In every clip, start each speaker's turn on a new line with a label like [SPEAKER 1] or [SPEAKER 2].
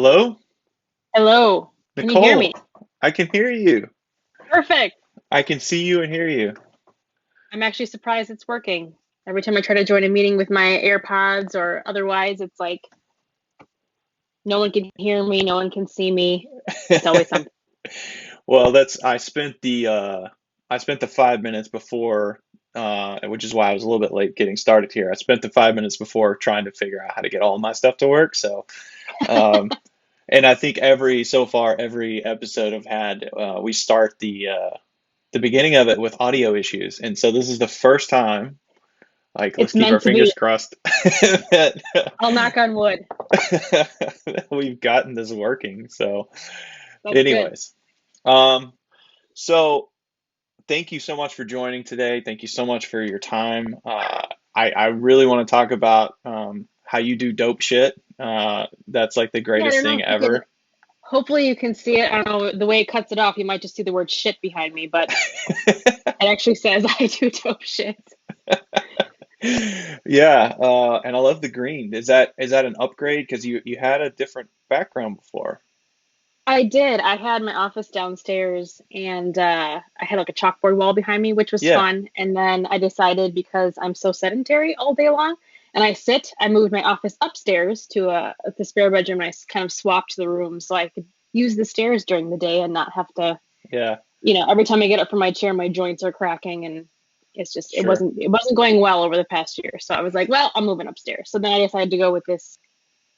[SPEAKER 1] Hello?
[SPEAKER 2] Hello. Can you hear me?
[SPEAKER 1] Nicole, I can hear you.
[SPEAKER 2] Perfect.
[SPEAKER 1] I can see you and hear you.
[SPEAKER 2] I'm actually surprised it's working. Every time I try to join a meeting with my AirPods or otherwise, it's like no one can hear me, no one can see me. It's always something.
[SPEAKER 1] Well, that's I spent the 5 minutes before which is why I was a little bit late getting started here. I spent the 5 minutes before trying to figure out how to get all of my stuff to work. Um and I think every episode I've had we start the beginning of it with audio issues. And so this is the first time, like, let's
[SPEAKER 2] It's
[SPEAKER 1] keep our
[SPEAKER 2] meant to be.
[SPEAKER 1] fingers crossed that
[SPEAKER 2] I'll knock on wood.
[SPEAKER 1] we've gotten this working. So,
[SPEAKER 2] That's good.
[SPEAKER 1] anyways, um, so thank you so much for joining today. Thank you so much for your time. I really want to talk about how you do dope shit. That's like the
[SPEAKER 2] Yeah, I
[SPEAKER 1] greatest
[SPEAKER 2] don't know
[SPEAKER 1] thing
[SPEAKER 2] if you can,
[SPEAKER 1] ever.
[SPEAKER 2] hopefully you can see it. I don't know, the way it cuts it off, you might just see the word shit behind me, but it actually says I do dope shit.
[SPEAKER 1] Yeah, and I love the green. Is that an upgrade? Because you had a different background before.
[SPEAKER 2] I did. I had my office downstairs and I had like a chalkboard wall behind me, which was
[SPEAKER 1] Yeah,
[SPEAKER 2] fun. And then I decided because I'm so sedentary all day long and I moved my office upstairs to the spare bedroom and kind of swapped the rooms so I could use the stairs during the day and not have to,
[SPEAKER 1] yeah,
[SPEAKER 2] every time I get up from my chair, my joints are cracking and it's just
[SPEAKER 1] sure.
[SPEAKER 2] it wasn't going well over the past year. So I was like, well, I'm moving upstairs. So then I decided to go with this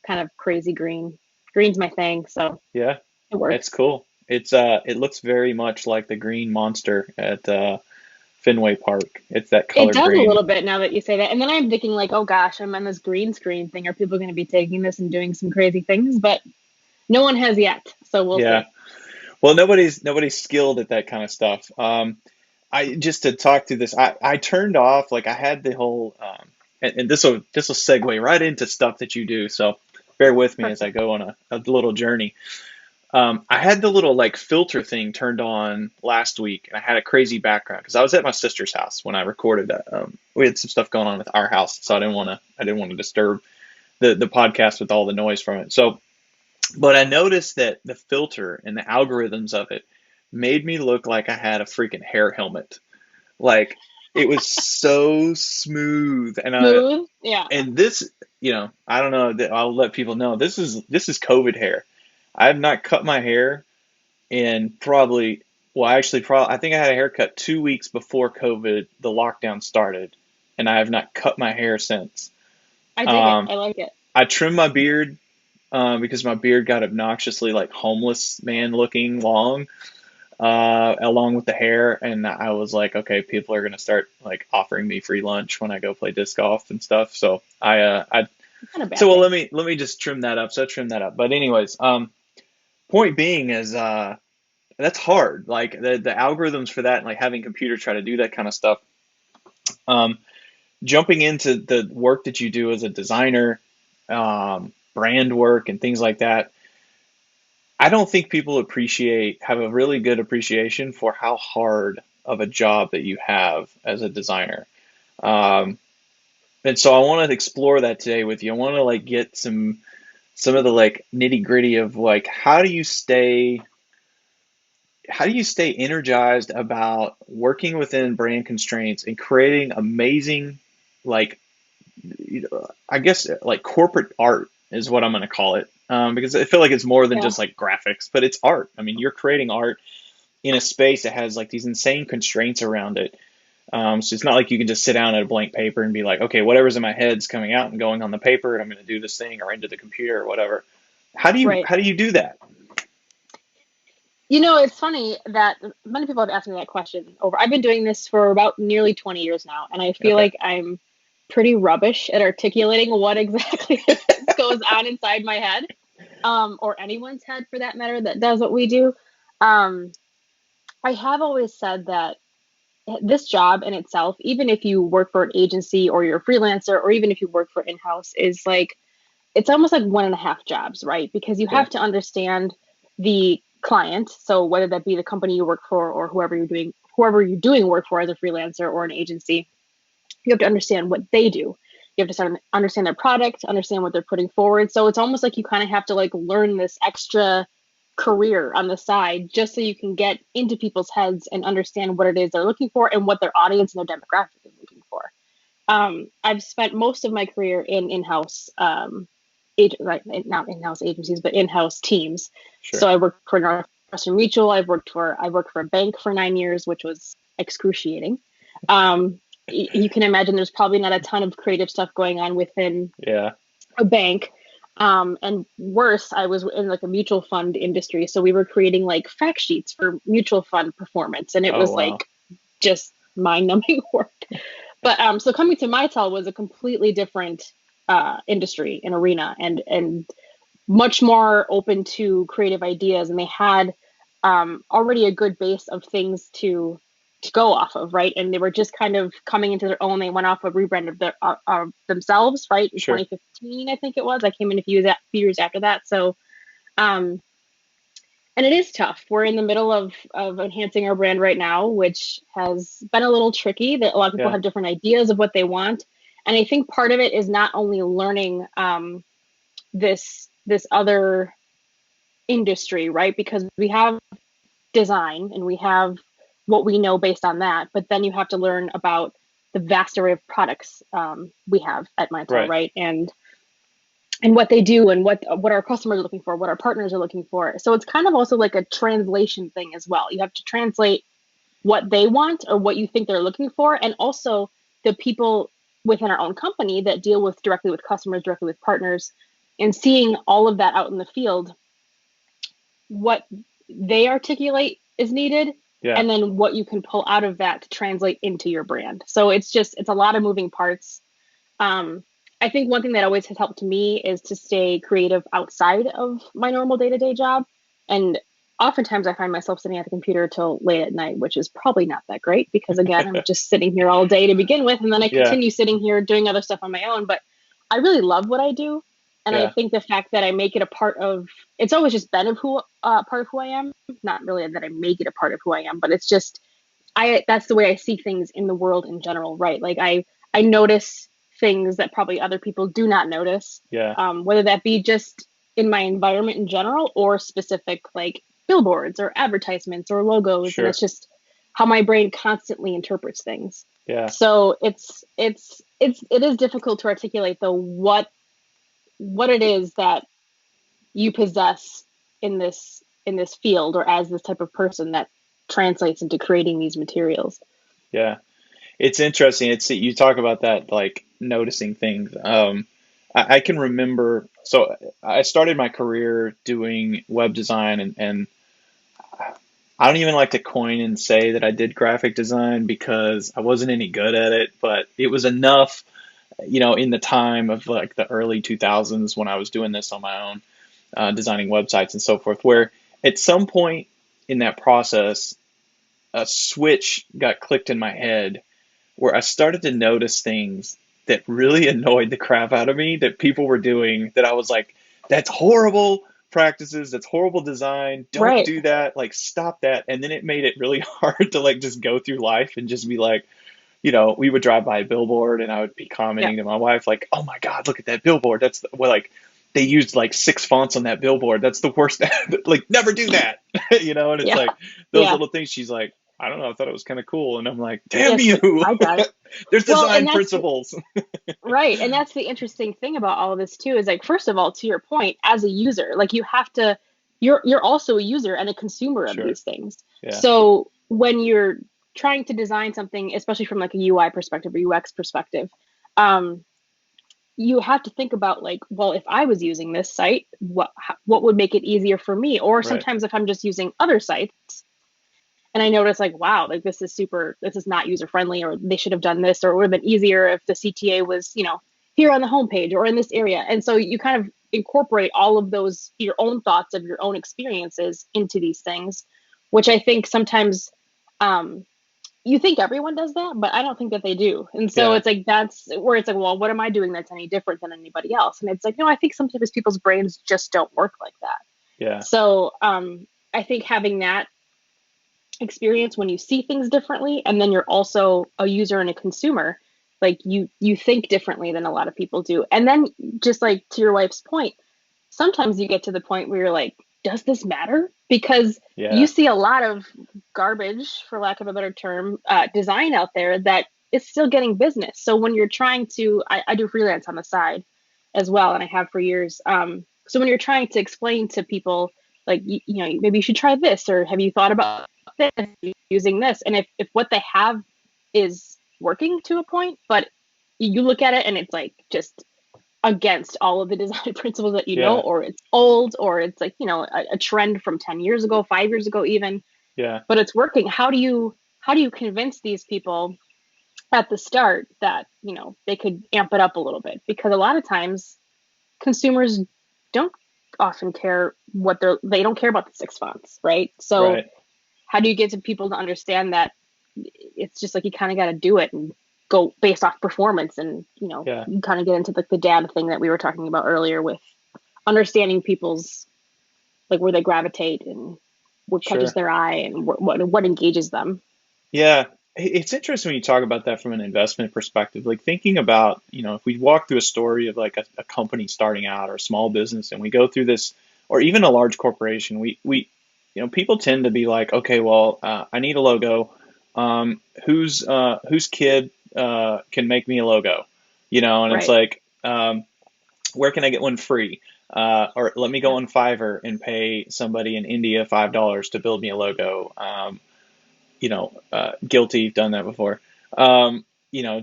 [SPEAKER 2] kind of crazy green. Green's my thing, so
[SPEAKER 1] Yeah,
[SPEAKER 2] it
[SPEAKER 1] it's
[SPEAKER 2] works.
[SPEAKER 1] cool. It looks very much like the green monster at Fenway Park. It's that
[SPEAKER 2] It
[SPEAKER 1] color
[SPEAKER 2] does a
[SPEAKER 1] green.
[SPEAKER 2] little bit now that you say that. And then I'm thinking like, oh gosh, I'm on this green screen thing. Are people going to be taking this and doing some crazy things? But no one has yet, so we'll
[SPEAKER 1] Yeah.
[SPEAKER 2] see.
[SPEAKER 1] Well, nobody's skilled at that kind of stuff. I just to talk through this, I turned off like I had the whole and this will segue right into stuff that you do. So bear with me as I
[SPEAKER 2] Perfect.
[SPEAKER 1] go on a little journey. I had the little like filter thing turned on last week, and I had a crazy background because I was at my sister's house when I recorded that. We had some stuff going on with our house, so I didn't want to disturb the podcast with all the noise from it. So, but I noticed that the filter and the algorithms of it made me look like I had a freaking hair helmet. Like it was so smooth,
[SPEAKER 2] Smooth. Yeah.
[SPEAKER 1] and this, I don't know that I'll let people know this is COVID hair. I have not cut my hair in probably, well, actually, probably I think I had a haircut 2 weeks before COVID, the lockdown started, and I have not cut my hair since.
[SPEAKER 2] I dig it.
[SPEAKER 1] Um,
[SPEAKER 2] I like it.
[SPEAKER 1] I trimmed my beard because my beard got obnoxiously like homeless man looking long, along with the hair, and I was like, okay, people are gonna start like offering me free lunch when I go play disc golf and stuff. So
[SPEAKER 2] It's not a
[SPEAKER 1] so
[SPEAKER 2] bad
[SPEAKER 1] well,
[SPEAKER 2] thing.
[SPEAKER 1] let me just trim that up. So I trimmed that up. But anyways, point being is that's hard. Like the algorithms for that, and like having computers try to do that kind of stuff. Um, Jumping into the work that you do as a designer, brand work, and things like that. I don't think people have a really good appreciation for how hard of a job that you have as a designer. Um, and so I want to explore that today with you. I want to like get some of the like nitty gritty of like how do you stay energized about working within brand constraints and creating amazing, like, I guess like corporate art is what I'm going to call it, because I feel like it's more than
[SPEAKER 2] Yeah.
[SPEAKER 1] just like graphics, but it's art. I mean, you're creating art in a space that has like these insane constraints around it. So it's not like you can just sit down at a blank paper and be like, okay, whatever's in my head's coming out and going on the paper, and I'm going to do this thing or into the computer or whatever. How do you
[SPEAKER 2] Right.
[SPEAKER 1] how do you do that?
[SPEAKER 2] It's funny that many people have asked me that question over. I've been doing this for about nearly 20 years now, and I feel
[SPEAKER 1] Okay.
[SPEAKER 2] like I'm pretty rubbish at articulating what exactly goes on inside my head, or anyone's head for that matter that does what we do. Um, I have always said that this job in itself, even if you work for an agency or you're a freelancer, or even if you work for in-house, is like it's almost like one and a half jobs, right? Because you
[SPEAKER 1] Yeah.
[SPEAKER 2] have to understand the client. So whether that be the company you work for or whoever you're doing work for as a freelancer or an agency, you have to understand what they do. You You have to start understand their product, understand what they're putting forward. So it's almost like you kind of have to like learn this extra career on the side just so you can get into people's heads and understand what it is they're looking for and what their audience and their demographic is looking for. I've spent most of my career in in-house, not in-house agencies, but in-house teams.
[SPEAKER 1] Sure.
[SPEAKER 2] So I worked for Northwestern Mutual. I worked for a bank for 9 years, which was excruciating. You can imagine there's probably not a ton of creative stuff going on within
[SPEAKER 1] Yeah.
[SPEAKER 2] a bank. And worse, I was in like a mutual fund industry. So we were creating like fact sheets for mutual fund performance. And it
[SPEAKER 1] Oh,
[SPEAKER 2] was
[SPEAKER 1] wow.
[SPEAKER 2] like just mind numbing work. But so coming to Mitel was a completely different industry and arena, and much more open to creative ideas. And they had already a good base of things to go off of, right? And they were just kind of coming into their own. They went off a rebrand of themselves, right? In
[SPEAKER 1] Sure.
[SPEAKER 2] 2015, I think it was. I came in a few years after that. So, um, and it is tough. We're in the middle of enhancing our brand right now, which has been a little tricky. That a lot of people
[SPEAKER 1] Yeah.
[SPEAKER 2] have different ideas of what they want, and I think part of it is not only learning this other industry, right? Because we have design and we have what we know based on that, but then you have to learn about the vast array of products we have at Mitel,
[SPEAKER 1] Right.
[SPEAKER 2] right? And what they do and what our customers are looking for, what our partners are looking for. So it's kind of also like a translation thing as well. You have to translate what they want or what you think they're looking for, and also the people within our own company that deal with directly with customers, directly with partners, and seeing all of that out in the field, what they articulate is needed,
[SPEAKER 1] Yeah.
[SPEAKER 2] and then what you can pull out of that to translate into your brand. So it's a lot of moving parts. um, I think one thing that always has helped me is to stay creative outside of my normal day-to-day job. And oftentimes I find myself sitting at the computer till late at night, which is probably not that great because again, I'm just sitting here all day to begin with, and then I
[SPEAKER 1] Yeah.
[SPEAKER 2] continue sitting here doing other stuff on my own. But I really love what I do. And I
[SPEAKER 1] Yeah.
[SPEAKER 2] think the fact that I make it a part of, it's always just been part of who I am. Not really that I make it a part of who I am, but it's just, that's the way I see things in the world in general, right? Like I notice things that probably other people do not notice,
[SPEAKER 1] Yeah.
[SPEAKER 2] whether that be just in my environment in general or specific like billboards or advertisements or logos, and
[SPEAKER 1] Sure.
[SPEAKER 2] it's just how my brain constantly interprets things.
[SPEAKER 1] Yeah.
[SPEAKER 2] So it is difficult to articulate though what it is that you possess in this field or as this type of person that translates into creating these materials.
[SPEAKER 1] Yeah. It's interesting. It's you talk about that like noticing things. I can remember. So I started my career doing web design, and I don't even like to coin and say that I did graphic design because I wasn't any good at it, but it was enough, in the time of like the early 2000s when I was doing this on my own, designing websites and so forth, where at some point in that process, a switch got clicked in my head where I started to notice things that really annoyed the crap out of me that people were doing that I was like, that's horrible practices, that's horrible design, don't
[SPEAKER 2] Right.
[SPEAKER 1] do that, like stop that. And then it made it really hard to like just go through life and just be like, we would drive by a billboard and I would be
[SPEAKER 2] Yeah.
[SPEAKER 1] commenting to my wife, like, oh my God, look at that billboard. Like, they used like 6 fonts on that billboard. That's the worst. Like, never do that. And it's
[SPEAKER 2] Yeah.
[SPEAKER 1] like those
[SPEAKER 2] Yeah.
[SPEAKER 1] little things. She's like, I don't know. I thought it was kind of cool. And I'm like, damn
[SPEAKER 2] Yes,
[SPEAKER 1] you.
[SPEAKER 2] I got it.
[SPEAKER 1] There's
[SPEAKER 2] Well, and
[SPEAKER 1] design
[SPEAKER 2] that's
[SPEAKER 1] principles.
[SPEAKER 2] right. And that's the interesting thing about all of this too, is like, first of all, to your point, as a user, like you have to, you're also a user and a consumer of
[SPEAKER 1] Sure.
[SPEAKER 2] these things.
[SPEAKER 1] Yeah.
[SPEAKER 2] So when you're trying to design something, especially from like a UI perspective or UX perspective, um, you have to think about like, well, if I was using this site, what would make it easier for me? Or
[SPEAKER 1] Right.
[SPEAKER 2] sometimes if I'm just using other sites and I notice like, wow, like this is not user friendly, or they should have done this, or it would have been easier if the CTA was, here on the homepage or in this area. And so you kind of incorporate all of those, your own thoughts of your own experiences into these things, which I think sometimes um, you think everyone does that, but I don't think that they do. And so
[SPEAKER 1] Yeah.
[SPEAKER 2] it's like, that's where it's like, well, what am I doing that's any different than anybody else? And it's like, no, I think sometimes people's brains just don't work like that.
[SPEAKER 1] Yeah.
[SPEAKER 2] So I think having that experience when you see things differently, and then you're also a user and a consumer, Like you think differently than a lot of people do. And then just like to your wife's point, sometimes you get to the point where you're like, does this matter? Because you
[SPEAKER 1] Yeah.
[SPEAKER 2] see a lot of garbage, for lack of a better term, design out there that is still getting business. So when you're trying to, I do freelance on the side as well, and I have for years. So when you're trying to explain to people, like, you know, maybe you should try this, or have you thought about this, using this? And if what they have is working to a point, but you look at it and it's like just against all of the design principles that you know,
[SPEAKER 1] Yeah.
[SPEAKER 2] or it's old, or it's like, you know, a trend from 10 years ago, 5 years ago even,
[SPEAKER 1] Yeah.
[SPEAKER 2] but it's working. How do you convince these people at the start that, you know, they could amp it up a little bit? Because a lot of times consumers don't often care they don't care about the six fonts, right? So
[SPEAKER 1] Right.
[SPEAKER 2] how do you get to people to understand that it's just like you kind of got to do it and go based off performance? And you know,
[SPEAKER 1] Yeah.
[SPEAKER 2] you kind of get into like the data thing that we were talking about earlier with understanding people's, like, where they gravitate and what catches
[SPEAKER 1] Sure.
[SPEAKER 2] their eye and what engages them.
[SPEAKER 1] Yeah. It's interesting when you talk about that from an investment perspective, like thinking about, if we walk through a story of like a company starting out or a small business and we go through this, or even a large corporation, people tend to be like, okay, well, I need a logo. Whose kid can make me a logo? And it's
[SPEAKER 2] Right.
[SPEAKER 1] like, where can I get one free? Or let me go
[SPEAKER 2] Yeah.
[SPEAKER 1] on Fiverr and pay somebody in India $5 to build me a logo. Guilty, done that before.
[SPEAKER 2] Yeah.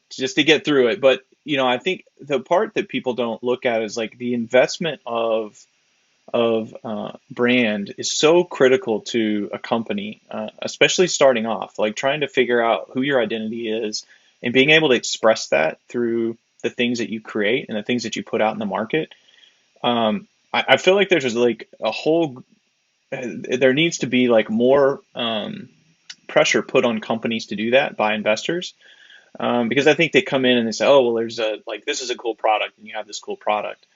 [SPEAKER 1] Just to get through it. But I think the part that people don't look at is like the investment of brand is so critical to a company, especially starting off. Like trying to figure out who your identity is and being able to express that through the things that you create and the things that you put out in the market. I feel like there's just like a whole. There needs to be like more pressure put on companies to do that by investors, because I think they come in and they say, oh, well, there's a like this is a cool product and you have this cool product.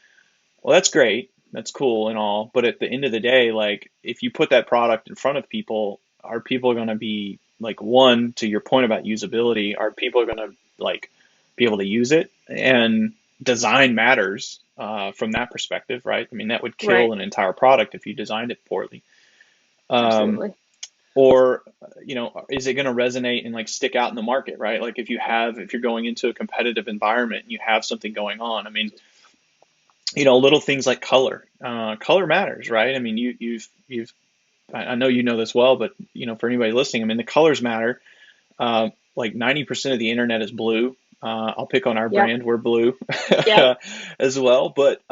[SPEAKER 1] Well, that's great, that's cool and all, but at the end of the day, like if you put that product in front of people, are people going to be like, one, to your point about usability, are people going to like be able to use it? And design matters, from that perspective, right? I mean, that would kill
[SPEAKER 2] Right.
[SPEAKER 1] an entire product if you designed it poorly. Um,
[SPEAKER 2] Absolutely.
[SPEAKER 1] or is it going to resonate and like stick out in the market, right? Like if you're going into a competitive environment and you have something going on, I mean, little things like color matters, right? I mean, I know you know this well, but for anybody listening, I mean, the colors matter. Like 90% of the internet is blue. I'll pick on our
[SPEAKER 2] Yep.
[SPEAKER 1] brand, we're blue
[SPEAKER 2] Yep.
[SPEAKER 1] as well. But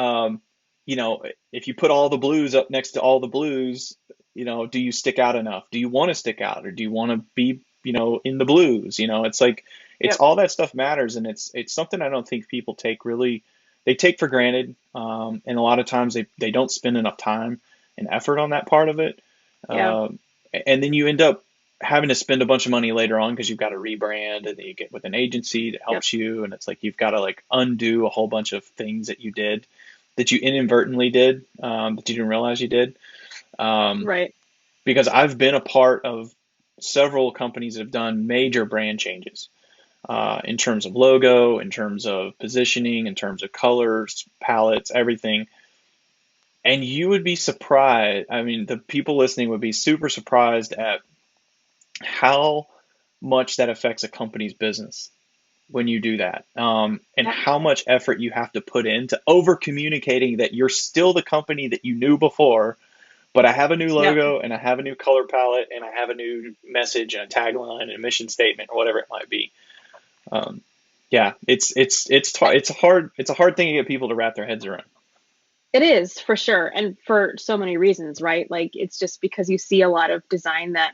[SPEAKER 1] if you put all the blues up next to all the blues, do you stick out enough? Do you want to stick out, or do you want to be, in the blues? It's like it's
[SPEAKER 2] Yep.
[SPEAKER 1] all that stuff matters, and it's something I don't think people they take for granted, and a lot of times they don't spend enough time and effort on that part of it,
[SPEAKER 2] Yeah.
[SPEAKER 1] um, and then you end up having to spend a bunch of money later on because you've got to rebrand, and then you get with an agency that
[SPEAKER 2] Yep.
[SPEAKER 1] helps you, and it's like you've got to like undo a whole bunch of things that you did, that you inadvertently did, that you didn't realize you did. Um,
[SPEAKER 2] Right.
[SPEAKER 1] because I've been a part of several companies that have done major brand changes, in terms of logo, in terms of positioning, in terms of colors, palettes, everything. And you would be surprised. I mean, the people listening would be super surprised at how much that affects a company's business when you do that, and
[SPEAKER 2] Yep.
[SPEAKER 1] how much effort you have to put into over communicating that you're still the company that you knew before, but I have a new
[SPEAKER 2] Yep.
[SPEAKER 1] logo and I have a new color palette and I have a new message and a tagline and a mission statement or whatever it might be. Um, yeah, it's a hard thing to get people to wrap their heads around.
[SPEAKER 2] It is for sure, and for so many reasons, right? Like it's just because you see a lot of design that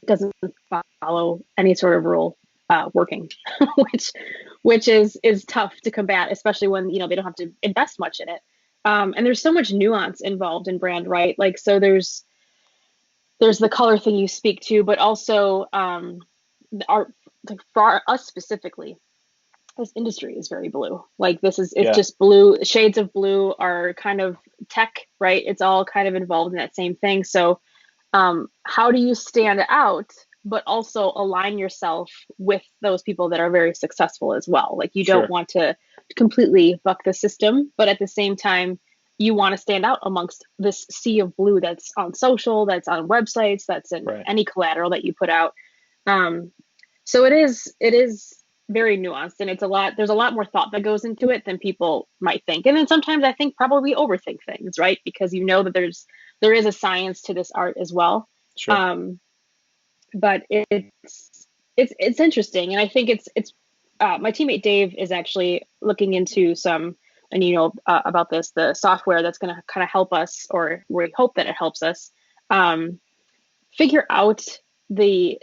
[SPEAKER 2] doesn't follow any sort of rule working, which which is tough to combat, especially when they don't have to invest much in it. And there's so much nuance involved in brand, right? Like so there's the color thing you speak to, but also our like for us specifically, this industry is very blue. Like it's
[SPEAKER 1] Yeah,
[SPEAKER 2] just blue. Shades of blue are kind of tech, right? It's all kind of involved in that same thing. So how do you stand out but also align yourself with those people that are very successful as well. Like you don't
[SPEAKER 1] Sure.
[SPEAKER 2] want to completely buck the system, but at the same time, you want to stand out amongst this sea of blue that's on social, that's on websites, that's in
[SPEAKER 1] Right.
[SPEAKER 2] any collateral that you put out. Um, so it is very nuanced, and it's a lot. There's a lot more thought that goes into it than people might think. And then sometimes I think probably we overthink things, right? Because you know that there is a science to this art as well.
[SPEAKER 1] Sure.
[SPEAKER 2] Um, but it's interesting, and I think it's my teammate Dave is actually looking into some, and about this, the software that's going to kind of help us, or we hope that it helps us um, figure out the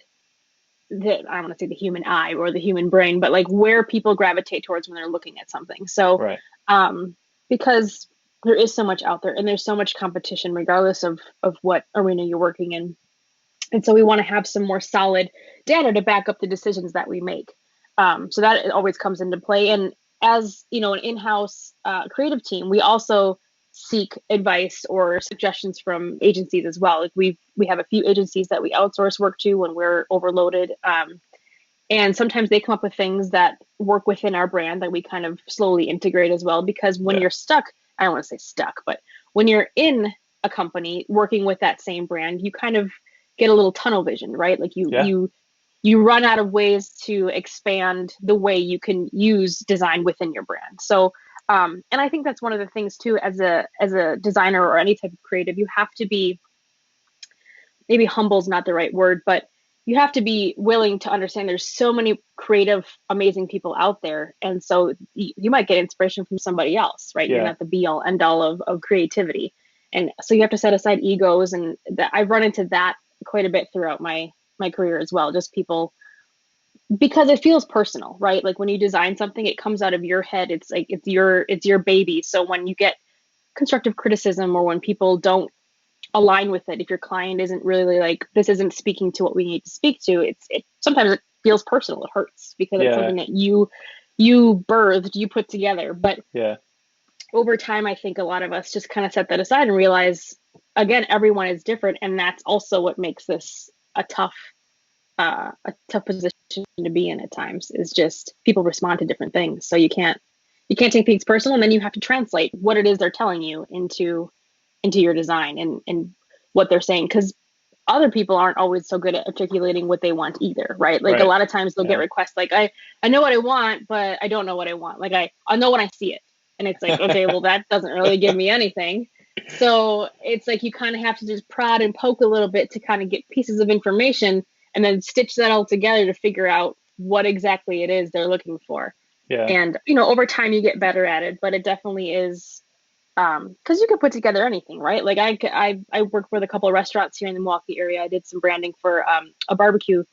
[SPEAKER 2] I don't want to say the human eye or the human brain, but like where people gravitate towards when they're looking at something. So,
[SPEAKER 1] Right.
[SPEAKER 2] um, because there is so much out there and there's so much competition, regardless of what arena you're working in. And so we want to have some more solid data to back up the decisions that we make. So that always comes into play. And as an in-house creative team, we also seek advice or suggestions from agencies as well. Like we have a few agencies that we outsource work to when we're overloaded. And sometimes they come up with things that work within our brand that we kind of slowly integrate as well. Because when
[SPEAKER 1] Yeah.
[SPEAKER 2] you're stuck, I don't want to say stuck, but when you're in a company working with that same brand, you kind of get a little tunnel vision, right? Like you
[SPEAKER 1] Yeah.
[SPEAKER 2] you you run out of ways to expand the way you can use design within your brand. So and I think that's one of the things too, as a designer or any type of creative, you have to be, maybe humble is not the right word, but you have to be willing to understand there's so many creative, amazing people out there. And so you might get inspiration from somebody else, right? You're
[SPEAKER 1] Yeah.
[SPEAKER 2] not the be all end all of creativity. And so you have to set aside egos. And that I've run into that quite a bit throughout my career as well. Just people, because it feels personal, right? Like when you design something, it comes out of your head. It's like it's your baby. So when you get constructive criticism, or when people don't align with it, if your client isn't really like, this isn't speaking to what we need to speak to, it sometimes it feels personal. It hurts because it's
[SPEAKER 1] Yeah.
[SPEAKER 2] something that you birthed, you put together. But
[SPEAKER 1] Yeah.
[SPEAKER 2] over time, I think a lot of us just kind of set that aside and realize, again, everyone is different, and that's also what makes this a tough position to be in at times, is just people respond to different things. So you can't take things personal, and then you have to translate what it is they're telling you into your design, and what they're saying, because other people aren't always so good at articulating what they want either, right? Like a
[SPEAKER 1] Right.
[SPEAKER 2] lot of times they'll get
[SPEAKER 1] Yeah.
[SPEAKER 2] requests like, I know what I want, but I don't know what I want. Like I know when I see it. And it's like, okay, well, that doesn't really give me anything. So it's like you kind of have to just prod and poke a little bit to kind of get pieces of information, and then stitch that all together to figure out what exactly it is they're looking for.
[SPEAKER 1] Yeah.
[SPEAKER 2] And over time you get better at it, but it definitely is, because you can put together anything, right? Like I worked with a couple of restaurants here in the Milwaukee area. I did some branding for a barbecue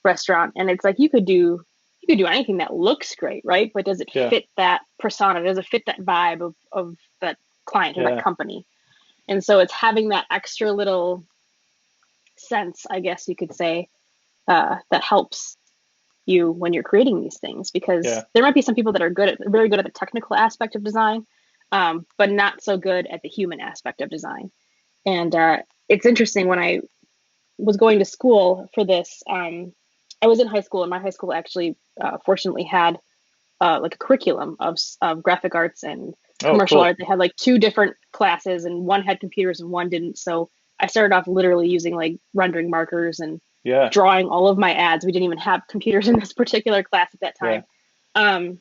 [SPEAKER 2] restaurant, and it's like you could do anything that looks great, right? But does it
[SPEAKER 1] Yeah.
[SPEAKER 2] fit that persona? Does it fit that vibe of that client or that
[SPEAKER 1] Yeah.
[SPEAKER 2] company? And so it's having that extra little sense, I guess you could say, that helps you when you're creating these things, because
[SPEAKER 1] Yeah.
[SPEAKER 2] there might be some people that are very good at the technical aspect of design, but not so good at the human aspect of design. And it's interesting, when I was going to school for this, I was in high school, and my high school actually, fortunately, had like a curriculum of graphic arts and
[SPEAKER 1] Oh,
[SPEAKER 2] commercial
[SPEAKER 1] cool.
[SPEAKER 2] art. They had like two different classes, and one had computers and one didn't. So I started off literally using like rendering markers and
[SPEAKER 1] Yeah.
[SPEAKER 2] drawing all of my ads. We didn't even have computers in this particular class at that
[SPEAKER 1] Yeah.
[SPEAKER 2] time. Um,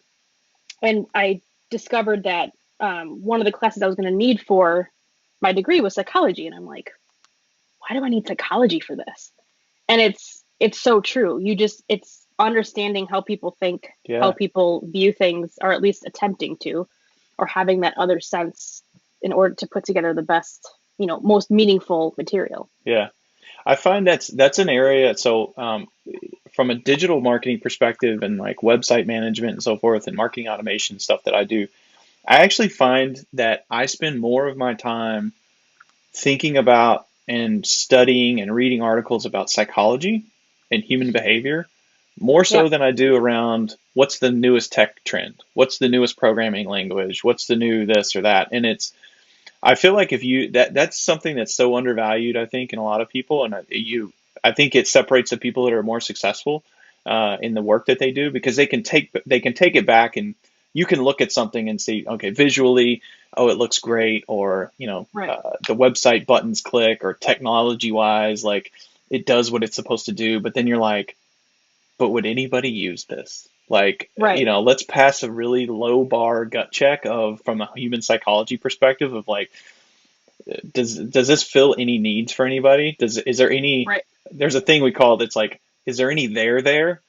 [SPEAKER 2] and I discovered that one of the classes I was going to need for my degree was psychology. And I'm like, why do I need psychology for this? And it's so true. It's understanding how people think, how
[SPEAKER 1] Yeah.
[SPEAKER 2] people view things, or at least attempting to, or having that other sense in order to put together the best, most meaningful material.
[SPEAKER 1] Yeah. I find that's an area. So, from a digital marketing perspective and like website management and so forth and marketing automation stuff that I do, I actually find that I spend more of my time thinking about and studying and reading articles about psychology and human behavior more so
[SPEAKER 2] Yep.
[SPEAKER 1] than I do around what's the newest tech trend, what's the newest programming language, what's the new this or that. And I feel like if you that's something that's so undervalued, I think, in a lot of people, and I think it separates the people that are more successful in the work that they do, because they can take it back, and you can look at something and see, okay, visually, oh, it looks great, or
[SPEAKER 2] Right.
[SPEAKER 1] the website buttons click, or technology wise, like it does what it's supposed to do. But then you're like, but would anybody use this? Like,
[SPEAKER 2] Right.
[SPEAKER 1] let's pass a really low bar gut check of from a human psychology perspective of like, does this fill any needs for anybody? Is there any,
[SPEAKER 2] Right.
[SPEAKER 1] there's a thing we call that's like, is there any there?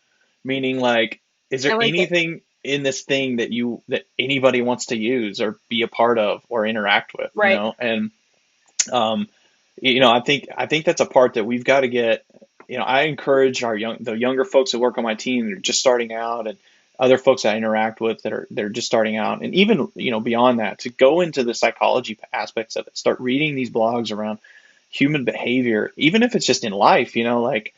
[SPEAKER 1] Meaning like, is
[SPEAKER 2] I
[SPEAKER 1] there
[SPEAKER 2] like it.
[SPEAKER 1] anything in this thing that anybody wants to use or be a part of or interact with,
[SPEAKER 2] Right.
[SPEAKER 1] And um, I think that's a part that we've got to get. I encourage the younger folks that work on my team that are just starting out, and other folks I interact with that are just starting out, and even beyond that, to go into the psychology aspects of it. Start reading these blogs around human behavior, even if it's just in life. Like,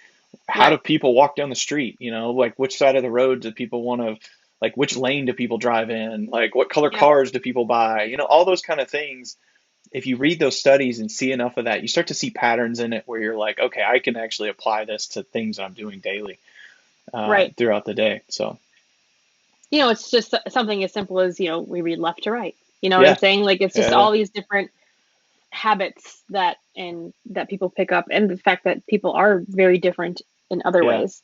[SPEAKER 1] how do
[SPEAKER 2] Right.
[SPEAKER 1] people walk down the street? Like, which side of the road do people want to, like, which lane do people drive in? Like, what color
[SPEAKER 2] Yep.
[SPEAKER 1] cars do people buy? All those kind of things. If you read those studies and see enough of that, you start to see patterns in it where you're like, okay, I can actually apply this to things I'm doing daily
[SPEAKER 2] Right.
[SPEAKER 1] throughout the day. So,
[SPEAKER 2] It's just something as simple as, we read left to right. You know what I'm
[SPEAKER 1] yeah,
[SPEAKER 2] saying? Like, it's
[SPEAKER 1] yeah,
[SPEAKER 2] just
[SPEAKER 1] yeah,
[SPEAKER 2] all these different habits that people pick up, and the fact that people are very different in other
[SPEAKER 1] yeah,
[SPEAKER 2] ways,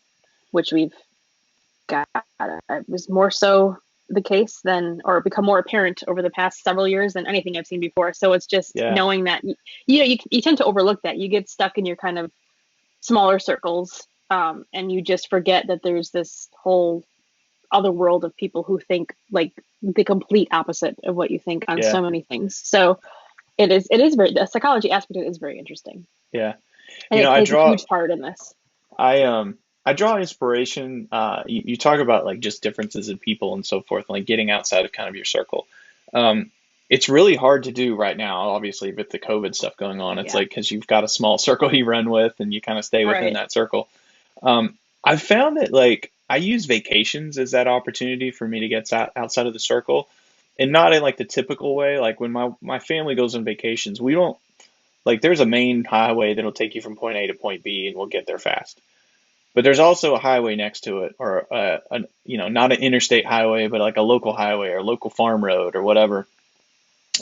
[SPEAKER 2] which we've got it was more so the case than, or become more apparent over the past several years than anything I've seen before. So it's just
[SPEAKER 1] yeah,
[SPEAKER 2] knowing that you tend to overlook that. You get stuck in your kind of smaller circles, and you just forget that there's this whole other world of people who think like the complete opposite of what you think on
[SPEAKER 1] yeah,
[SPEAKER 2] so many things. So it is very, the psychology aspect of it is very interesting,
[SPEAKER 1] yeah.
[SPEAKER 2] and it
[SPEAKER 1] I
[SPEAKER 2] plays a
[SPEAKER 1] draw,
[SPEAKER 2] huge part in this.
[SPEAKER 1] I draw inspiration. You talk about like just differences in people and so forth, like getting outside of kind of your circle. Um, it's really hard to do right now, obviously, with the COVID stuff going on. It's
[SPEAKER 2] Yeah.
[SPEAKER 1] like because you've got a small circle you run with, and you kind of stay within
[SPEAKER 2] Right.
[SPEAKER 1] that circle. I've found that like I use vacations as that opportunity for me to get outside of the circle, and not in like the typical way. Like when my family goes on vacations, we don't like there's a main highway that'll take you from point A to point B, and we'll get there fast. But there's also a highway next to it, or not an interstate highway, but like a local highway or local farm road or whatever.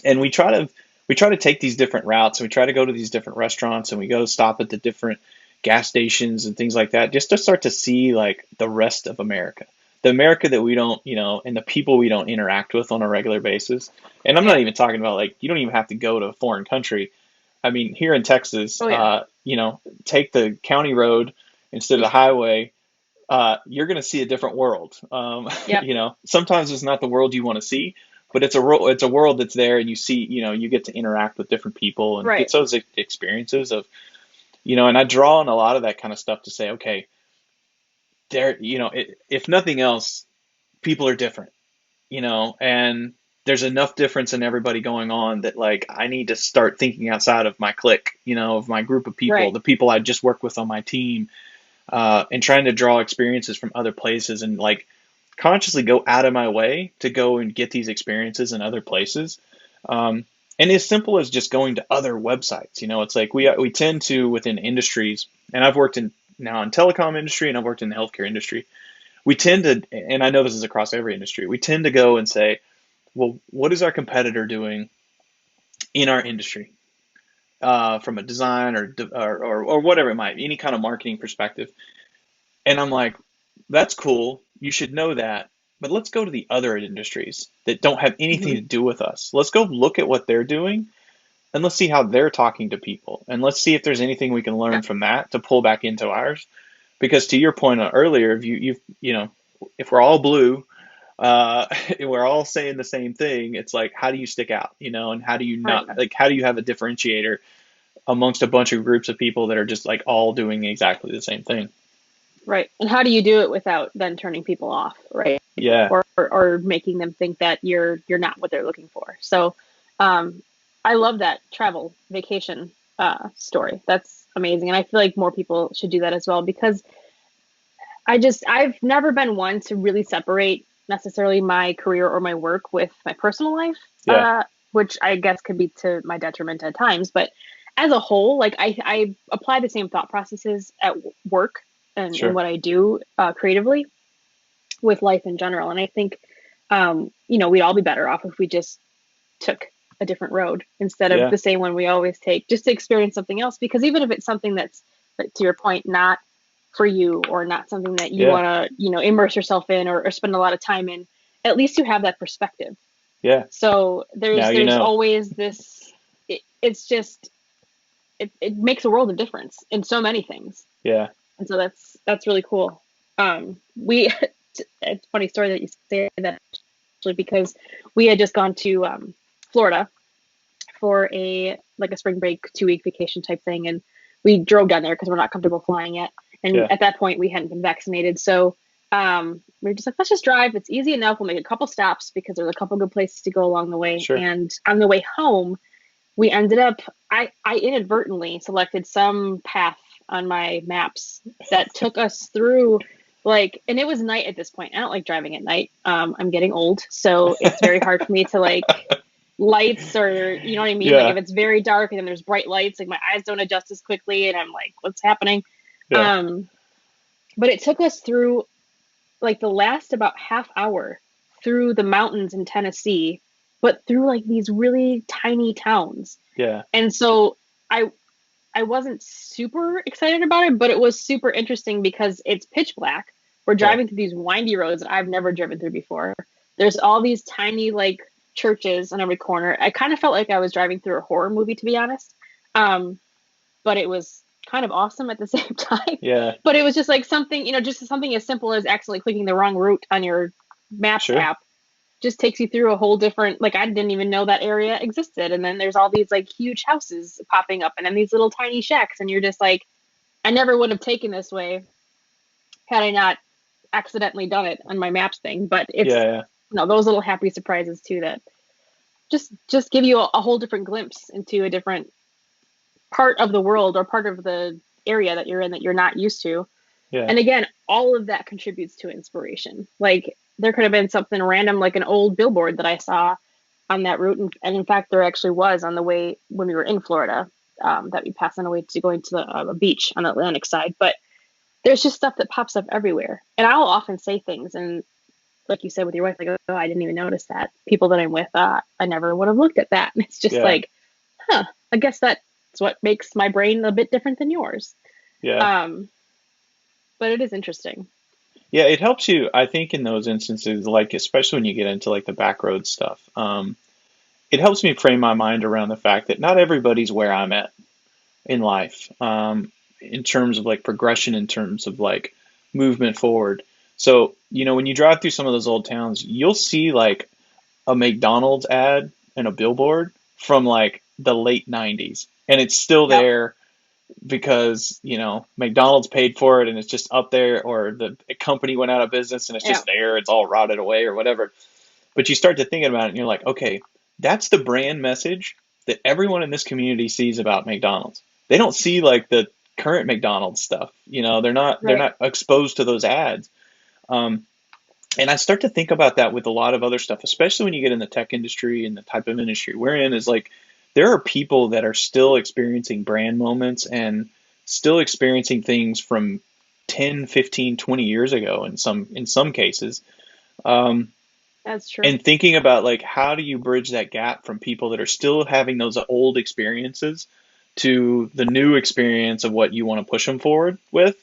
[SPEAKER 1] And we try to take these different routes, and we try to go to these different restaurants, and we go stop at the different gas stations and things like that, just to start to see like the rest of America, the America that we don't, and the people we don't interact with on a regular basis. And I'm not
[SPEAKER 2] Yeah.
[SPEAKER 1] even talking about like you don't even have to go to a foreign country. I mean, here in Texas,
[SPEAKER 2] Oh yeah.
[SPEAKER 1] take the county road instead of the highway. You're going to see a different world.
[SPEAKER 2] Yep.
[SPEAKER 1] Sometimes it's not the world you want to see, but it's a world that's there, and you see, you get to interact with different people and get
[SPEAKER 2] Right.
[SPEAKER 1] those experiences of, and I draw on a lot of that kind of stuff to say, okay, there, if nothing else, people are different, and there's enough difference in everybody going on that like I need to start thinking outside of my clique, of my group of people,
[SPEAKER 2] Right.
[SPEAKER 1] the people I just work with on my team, and trying to draw experiences from other places, and like consciously go out of my way to go and get these experiences in other places. Um, and as simple as just going to other websites, it's like we tend to within industries, and I've worked in telecom industry, and I've worked in the healthcare industry. We tend to, and I know this is across every industry, we tend to go and say, well, what is our competitor doing in our industry? From a design or whatever it might be, any kind of marketing perspective. And I'm like, that's cool. You should know that. But let's go to the other industries that don't have anything
[SPEAKER 2] Hmm.
[SPEAKER 1] to do with us. Let's go look at what they're doing, and let's see how they're talking to people. And let's see if there's anything we can learn
[SPEAKER 2] Yep.
[SPEAKER 1] from that to pull back into ours. Because to your point earlier, if if we're all blue, and we're all saying the same thing, it's like, how do you stick out, and how do you
[SPEAKER 2] Right.
[SPEAKER 1] not, like, how do you have a differentiator amongst a bunch of groups of people that are just like all doing exactly the same thing?
[SPEAKER 2] Right. And how do you do it without then turning people off, right?
[SPEAKER 1] Yeah,
[SPEAKER 2] Or making them think that you're not what they're looking for. So, um, I love that travel vacation story. That's amazing, and I feel like more people should do that as well, because I've never been one to really separate necessarily my career or my work with my personal life,
[SPEAKER 1] yeah,
[SPEAKER 2] which I guess could be to my detriment at times. But as a whole, like I apply the same thought processes at work and
[SPEAKER 1] Sure.
[SPEAKER 2] what I do creatively with life in general. And I think, we'd all be better off if we just took a different road instead of
[SPEAKER 1] Yeah.
[SPEAKER 2] the same one we always take, just to experience something else. Because even if it's something that's, like, to your point, not for you or not something that you
[SPEAKER 1] Yeah.
[SPEAKER 2] want to, immerse yourself in or spend a lot of time in, at least you have that perspective.
[SPEAKER 1] Yeah.
[SPEAKER 2] So
[SPEAKER 1] Now you
[SPEAKER 2] there's
[SPEAKER 1] know.
[SPEAKER 2] always this. It's just it makes a world of difference in so many things,
[SPEAKER 1] Yeah.
[SPEAKER 2] and so that's really cool. We it's a funny story that you say that, actually, because we had just gone to Florida for a spring break 2 week vacation type thing, and we drove down there because we're not comfortable flying yet, and
[SPEAKER 1] Yeah.
[SPEAKER 2] at that point we hadn't been vaccinated, so we were just like, let's just drive. It's easy enough. We'll make a couple stops because there's a couple good places to go along the way.
[SPEAKER 1] Sure.
[SPEAKER 2] And on the way home, we ended up, I inadvertently selected some path on my maps that took us through, like, and it was night at this point. I don't like driving at night. I'm getting old, so it's very hard for me to, like, lights, or you know what I mean? Like, if
[SPEAKER 1] Yeah.
[SPEAKER 2] it's very dark and then there's bright lights, like my eyes don't adjust as quickly and I'm like, what's happening?
[SPEAKER 1] Yeah.
[SPEAKER 2] Um, but it took us through, like, the last about half hour through the mountains in Tennessee, but through like these really tiny towns.
[SPEAKER 1] Yeah.
[SPEAKER 2] And so I I wasn't super excited about it, but it was super interesting because it's pitch black. We're
[SPEAKER 1] Yeah.
[SPEAKER 2] driving through these windy roads that I've never driven through before. There's all these tiny, like, churches on every corner. I kind of felt like I was driving through a horror movie, to be honest. Um, but it was kind of awesome at the same time.
[SPEAKER 1] Yeah.
[SPEAKER 2] But it was just like something, just something as simple as accidentally clicking the wrong route on your maps
[SPEAKER 1] Sure.
[SPEAKER 2] app just takes you through a whole different, like, I didn't even know that area existed. And then there's all these, like, huge houses popping up and then these little tiny shacks, and you're just like, I never would have taken this way had I not accidentally done it on my maps thing. But
[SPEAKER 1] Yeah.
[SPEAKER 2] it's,
[SPEAKER 1] Yeah.
[SPEAKER 2] those little happy surprises too that just give you a whole different glimpse into a different part of the world or part of the area that you're in that you're not used to.
[SPEAKER 1] Yeah.
[SPEAKER 2] And again, all of that contributes to inspiration. Like, there could have been something random, like an old billboard that I saw on that route. And in fact, there actually was on the way when we were in Florida, that we passed on the way to going to the beach on the Atlantic side. But there's just stuff that pops up everywhere. And I'll often say things, and like you said with your wife, like, oh, I didn't even notice that. People that I'm with, I never would have looked at that. And it's just
[SPEAKER 1] Yeah.
[SPEAKER 2] like, huh, I guess that's what makes my brain a bit different than yours.
[SPEAKER 1] Yeah.
[SPEAKER 2] Um, but it is interesting.
[SPEAKER 1] Yeah. It helps you, I think, in those instances, like especially when you get into like the back road stuff. It helps me frame my mind around the fact that not everybody's where I'm at in life, in terms of like progression, in terms of like movement forward. So, when you drive through some of those old towns, you'll see like a McDonald's ad and a billboard from like the late 90s. And it's still
[SPEAKER 2] Yep.
[SPEAKER 1] there because, McDonald's paid for it and it's just up there, or the company went out of business and it's
[SPEAKER 2] Yep.
[SPEAKER 1] just there, it's all rotted away or whatever. But you start to think about it and you're like, okay, that's the brand message that everyone in this community sees about McDonald's. They don't see like the current McDonald's stuff. They're
[SPEAKER 2] Right.
[SPEAKER 1] not exposed to those ads. Um, and I start to think about that with a lot of other stuff, especially when you get in the tech industry and the type of industry we're in, is like there are people that are still experiencing brand moments and still experiencing things from 10, 15, 20 years ago in some cases. Um,
[SPEAKER 2] That's true.
[SPEAKER 1] and thinking about like how do you bridge that gap from people that are still having those old experiences to the new experience of what you want to push them forward with,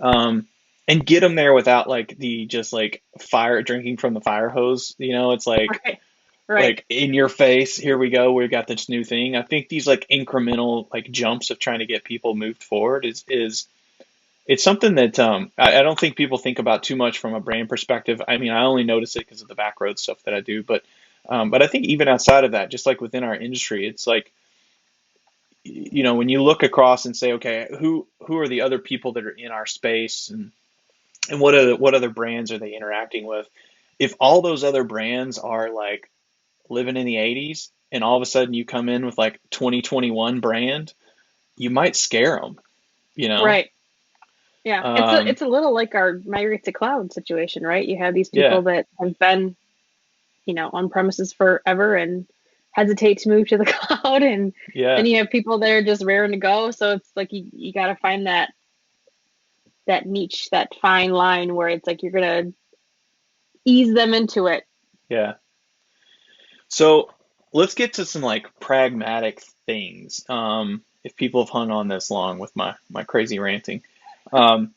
[SPEAKER 1] um, and get them there without like the just like fire drinking from the fire hose. It's
[SPEAKER 2] Right. Right.
[SPEAKER 1] like in your face, here we go, we've got this new thing. I think these like incremental like jumps of trying to get people moved forward is it's something that I don't think people think about too much from a brand perspective. I mean, I only notice it because of the back road stuff that I do, but I think even outside of that, just like within our industry, it's like, when you look across and say, okay, who are the other people that are in our space, and what other brands are they interacting with? If all those other brands are like living in the 80s, and all of a sudden you come in with like 2021 brand, you might scare them, you know?
[SPEAKER 2] Right. Yeah.
[SPEAKER 1] Um,
[SPEAKER 2] It's a little like our migrate to cloud situation, right? You have these
[SPEAKER 1] yeah,
[SPEAKER 2] people that have been, on premises forever and hesitate to move to the cloud, and then
[SPEAKER 1] Yeah.
[SPEAKER 2] you have people that are just raring to go. So it's like you got to find that niche, that fine line where it's like you're gonna ease them into it.
[SPEAKER 1] Yeah. So let's get to some like pragmatic things. If people have hung on this long with my crazy ranting, um,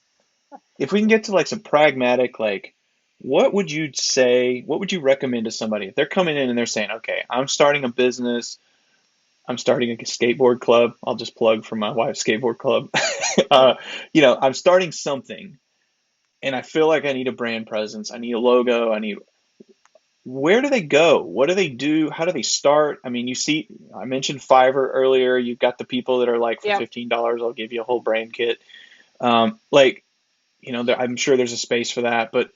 [SPEAKER 1] if we can get to like some pragmatic, like, what would you say? What would you recommend to somebody if they're coming in and they're saying, okay, I'm starting a business. I'm starting a skateboard club. I'll just plug for my wife's skateboard club. uh, I'm starting something, and I feel like I need a brand presence. I need a logo. I need Where do they go? What do they do? How do they start? I mean, I mentioned Fiverr earlier. You've got the people that are like, for
[SPEAKER 2] Yep.
[SPEAKER 1] $15, I'll give you a whole brand kit. Like, I'm sure there's a space for that, but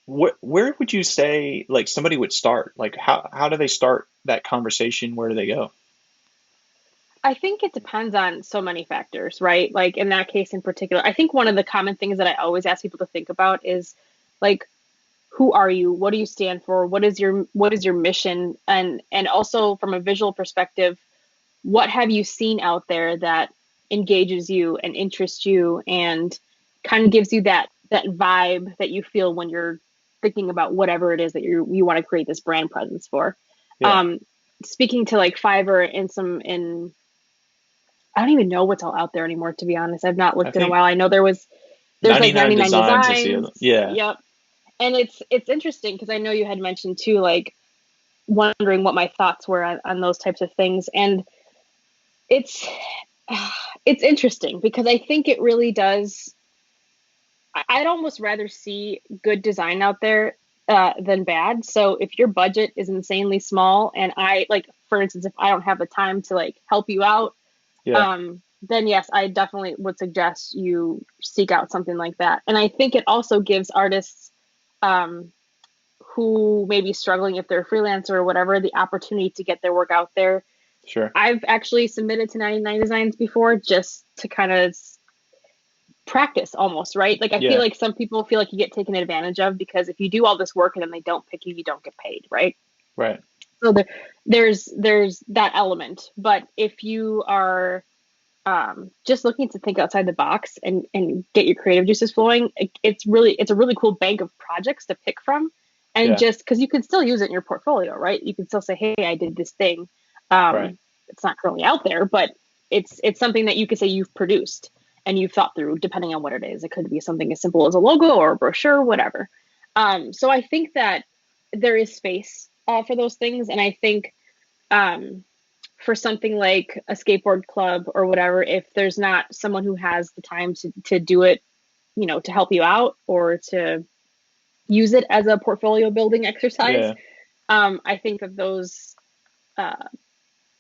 [SPEAKER 1] where would you say like somebody would start? Like, how do they start that conversation? Where do they go?
[SPEAKER 2] I think it depends on so many factors, right? Like in that case in particular, I think one of the common things that I always ask people to think about is like, who are you? What do you stand for? What is your mission? And also from a visual perspective, what have you seen out there that engages you and interests you and kind of gives you that vibe that you feel when you're thinking about whatever it is that you want to create this brand presence for.
[SPEAKER 1] Yeah.
[SPEAKER 2] Um, Speaking to like Fiverr and I don't even know what's all out there anymore, to be honest. I've not
[SPEAKER 1] I
[SPEAKER 2] looked in a
[SPEAKER 1] think
[SPEAKER 2] while. I know there's like
[SPEAKER 1] 99
[SPEAKER 2] 99
[SPEAKER 1] Designs is the other.
[SPEAKER 2] designs.
[SPEAKER 1] Yeah.
[SPEAKER 2] Yep. And it's interesting because I know you had mentioned too, like wondering what my thoughts were on those types of things. And it's it's interesting because I think it really does. I'd almost rather see good design out there than bad. So if your budget is insanely small, and I like, for instance, if I don't have the time to like help you out,
[SPEAKER 1] Yeah.
[SPEAKER 2] then yes, I definitely would suggest you seek out something like that. And I think it also gives artists um, who may be struggling, if they're a freelancer or whatever, the opportunity to get their work out there.
[SPEAKER 1] Sure.
[SPEAKER 2] I've actually submitted to 99 Designs before just to kind of practice almost, right? Like I feel
[SPEAKER 1] Yeah.
[SPEAKER 2] like some people feel like you get taken advantage of because if you do all this work and then they don't pick you, you don't get paid, right?
[SPEAKER 1] Right.
[SPEAKER 2] So there's that element. But if you are just looking to think outside the box and get your creative juices flowing, it's a really cool bank of projects to pick from, and
[SPEAKER 1] Yeah.
[SPEAKER 2] just because you can still use it in your portfolio, right? You can still say, hey, I did this thing.
[SPEAKER 1] Right.
[SPEAKER 2] It's not currently out there, but it's something that you could say you've produced and you've thought through, depending on what it is. It could be something as simple as a logo or a brochure, whatever. So I think that there is space for those things, and I think um, for something like a skateboard club or whatever, if there's not someone who has the time to do it, to help you out or to use it as a portfolio building exercise,
[SPEAKER 1] Yeah.
[SPEAKER 2] I think that those uh,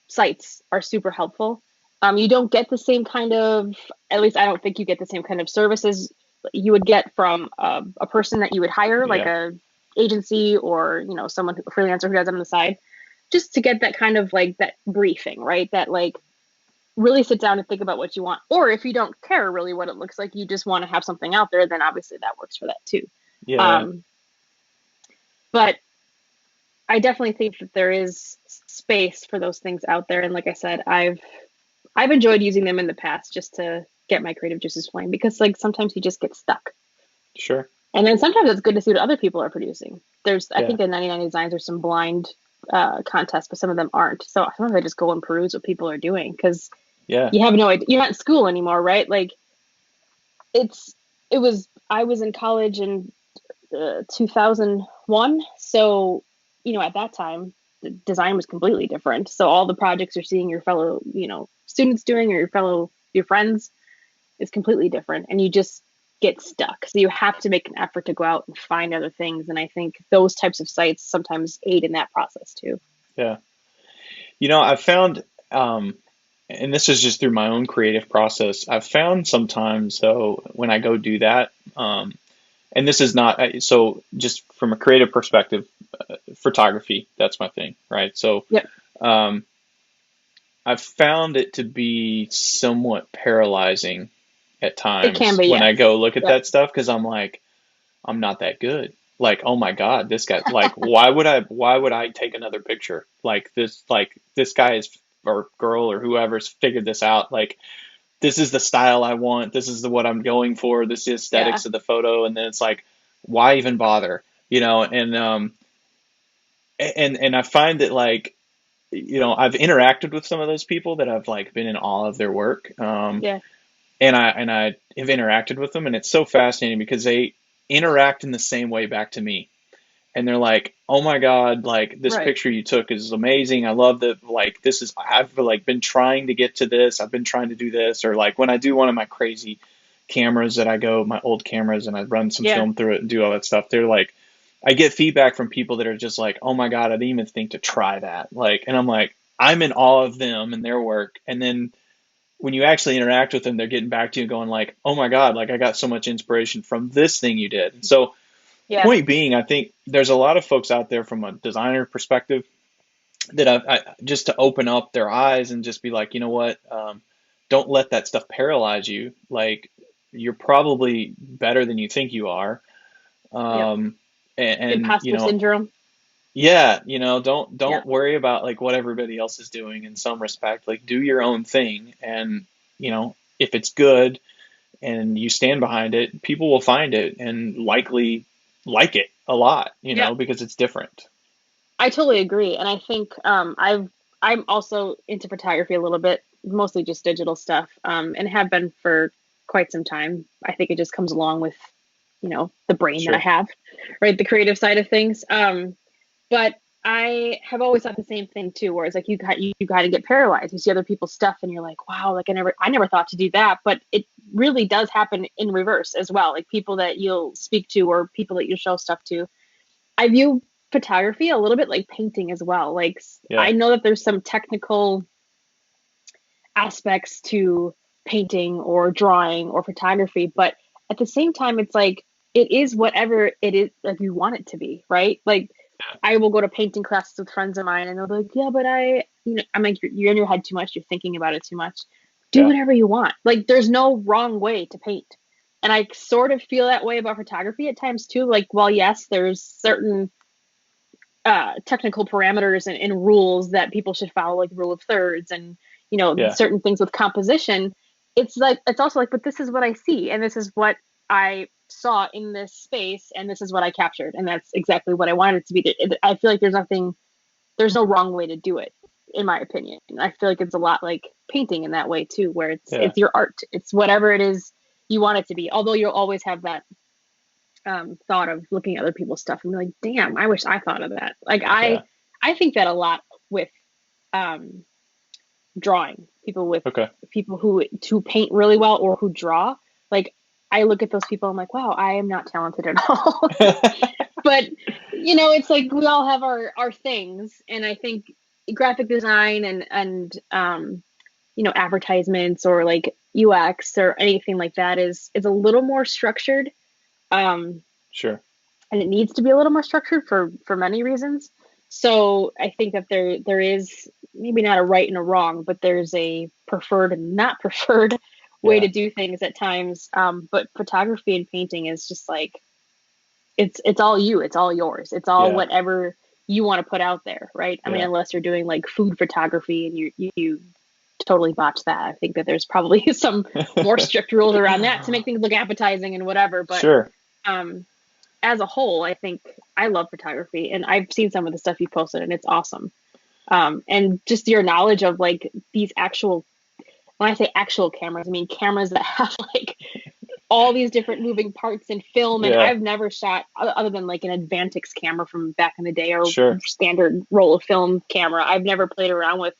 [SPEAKER 2] sites are super helpful. You don't get the same kind of, at least I don't think you get the same kind of services you would get from a person that you would hire, like
[SPEAKER 1] Yeah.
[SPEAKER 2] a agency or someone a freelancer who does it on the side, just to get that kind of like that briefing, right? That like really sit down and think about what you want. Or if you don't care really what it looks like, you just want to have something out there, then obviously that works for that too.
[SPEAKER 1] Yeah.
[SPEAKER 2] Um, but I definitely think that there is space for those things out there. And like I said, I've enjoyed using them in the past just to get my creative juices flowing because like sometimes you just get stuck.
[SPEAKER 1] Sure.
[SPEAKER 2] And then sometimes it's good to see what other people are producing. I
[SPEAKER 1] Yeah.
[SPEAKER 2] think in 99 Designs there's some blind contests, but some of them aren't. So sometimes I just go and peruse what people are doing because
[SPEAKER 1] Yeah.
[SPEAKER 2] you have no idea. You're not in school anymore, right? Like it's I was in college in 2001, so at that time the design was completely different. So all the projects you're seeing your fellow students doing or your friends is completely different, and you just get stuck. So you have to make an effort to go out and find other things, and I think those types of sites sometimes aid in that process too.
[SPEAKER 1] Yeah. I've found, and this is just through my own creative process, I've found sometimes, so when I go do that, and this is not, so just from a creative perspective, photography, that's my thing, right? So,
[SPEAKER 2] Yep.
[SPEAKER 1] um, I've found it to be somewhat paralyzing at
[SPEAKER 2] It can
[SPEAKER 1] times
[SPEAKER 2] be,
[SPEAKER 1] when I
[SPEAKER 2] yes.
[SPEAKER 1] go look at
[SPEAKER 2] Yep.
[SPEAKER 1] that stuff because I'm like, I'm not that good. like, oh my God, this guy, like, why would I take another picture? Like this guy is, or girl or whoever's figured this out. Like, this is the style I want. This is what I'm going for. This is the
[SPEAKER 2] Yeah.
[SPEAKER 1] aesthetics of the photo. And then it's like, why even bother? And I find that, like, I've interacted with some of those people that I've like been in awe of their work.
[SPEAKER 2] Yeah.
[SPEAKER 1] And I have interacted with them, and it's so fascinating because they interact in the same way back to me. And they're like, "Oh my God, like this
[SPEAKER 2] Right.
[SPEAKER 1] picture you took is amazing. I love that. Like I've like been trying to get to this. I've been trying to do this." Or like when I do one of my crazy cameras that I go, my old cameras, and I run some
[SPEAKER 2] Yeah.
[SPEAKER 1] film through it and do all that stuff. They're like, I get feedback from people that are just like, "Oh my God, I didn't even think to try that." Like, and I'm like, I'm in awe of them and their work. And then when you actually interact with them, they're getting back to you going like, "Oh my God, like I got so much inspiration from this thing you did." And so,
[SPEAKER 2] Yeah.
[SPEAKER 1] point being, I think there's a lot of folks out there from a designer perspective that just to open up their eyes and just be like, you know what, don't let that stuff paralyze you. Like, you're probably better than you think you are.
[SPEAKER 2] Yep.
[SPEAKER 1] Um, and
[SPEAKER 2] Imposter syndrome.
[SPEAKER 1] yeah,
[SPEAKER 2] Yeah.
[SPEAKER 1] don't worry about like what everybody else is doing in some respect. Like, do your own thing, and if it's good and you stand behind it, people will find it and likely like it a lot,
[SPEAKER 2] Yeah.
[SPEAKER 1] because it's different.
[SPEAKER 2] I totally agree. And I think I'm also into photography a little bit, mostly just digital stuff, and have been for quite some time. I think it just comes along with, the brain that I
[SPEAKER 1] Sure.
[SPEAKER 2] have, right? The creative side of things. But I have always thought the same thing too, where it's like you got to get paralyzed. You see other people's stuff, and you're like, wow, like I never thought to do that. But it really does happen in reverse as well. Like people that you'll speak to or people that you show stuff to. I view photography a little bit like painting as well. Like
[SPEAKER 1] Yeah.
[SPEAKER 2] I know that there's some technical aspects to painting or drawing or photography, but at the same time, it's like it is whatever it is like you want it to be, right? Like
[SPEAKER 1] Yeah.
[SPEAKER 2] I will go to painting classes with friends of mine, and they'll be like, "Yeah, but I'm like, you're in your head too much. You're thinking about it too much. Do
[SPEAKER 1] Yeah.
[SPEAKER 2] whatever you want. Like, there's no wrong way to paint." And I sort of feel that way about photography at times too. Like, well, yes, there's certain technical parameters and rules that people should follow, like rule of thirds and
[SPEAKER 1] Yeah.
[SPEAKER 2] certain things with composition. It's like it's also like, but this is what I see, and this is what I saw in this space, and this is what I captured, and that's exactly what I wanted it to be. I feel like there's no wrong way to do it, in my opinion. I feel like it's a lot like painting in that way too, where it's
[SPEAKER 1] Yeah.
[SPEAKER 2] it's your art, it's whatever it is you want it to be. Although you'll always have that thought of looking at other people's stuff and be like, damn, I wish I thought of that. Like
[SPEAKER 1] Yeah.
[SPEAKER 2] I think that a lot with um, drawing.
[SPEAKER 1] Okay.
[SPEAKER 2] People who paint really well or who draw. Like I look at those people, I'm like, wow, I am not talented at all. But it's like we all have our things, and I think graphic design and advertisements or like UX or anything like that is a little more structured. Um,
[SPEAKER 1] Sure.
[SPEAKER 2] and it needs to be a little more structured for many reasons. So I think that there is maybe not a right and a wrong, but there's a preferred and not preferred way to
[SPEAKER 1] Yeah.
[SPEAKER 2] do things at times. But photography and painting is just like it's all you, it's all yours, it's all
[SPEAKER 1] Yeah.
[SPEAKER 2] whatever you want to put out there, right? I mean,
[SPEAKER 1] Yeah.
[SPEAKER 2] unless you're doing like food photography and you totally botch that. I think that there's probably some more strict rules around that to make things look appetizing and whatever. But
[SPEAKER 1] Sure.
[SPEAKER 2] um, as a whole, I think I love photography, and I've seen some of the stuff you posted, and it's awesome. And just your knowledge of like these actual, when I say actual cameras, I mean cameras that have like all these different moving parts and film. And
[SPEAKER 1] Yeah.
[SPEAKER 2] I've never shot other than like an Advantix camera from back in the day or
[SPEAKER 1] Sure.
[SPEAKER 2] standard roll of film camera. I've never played around with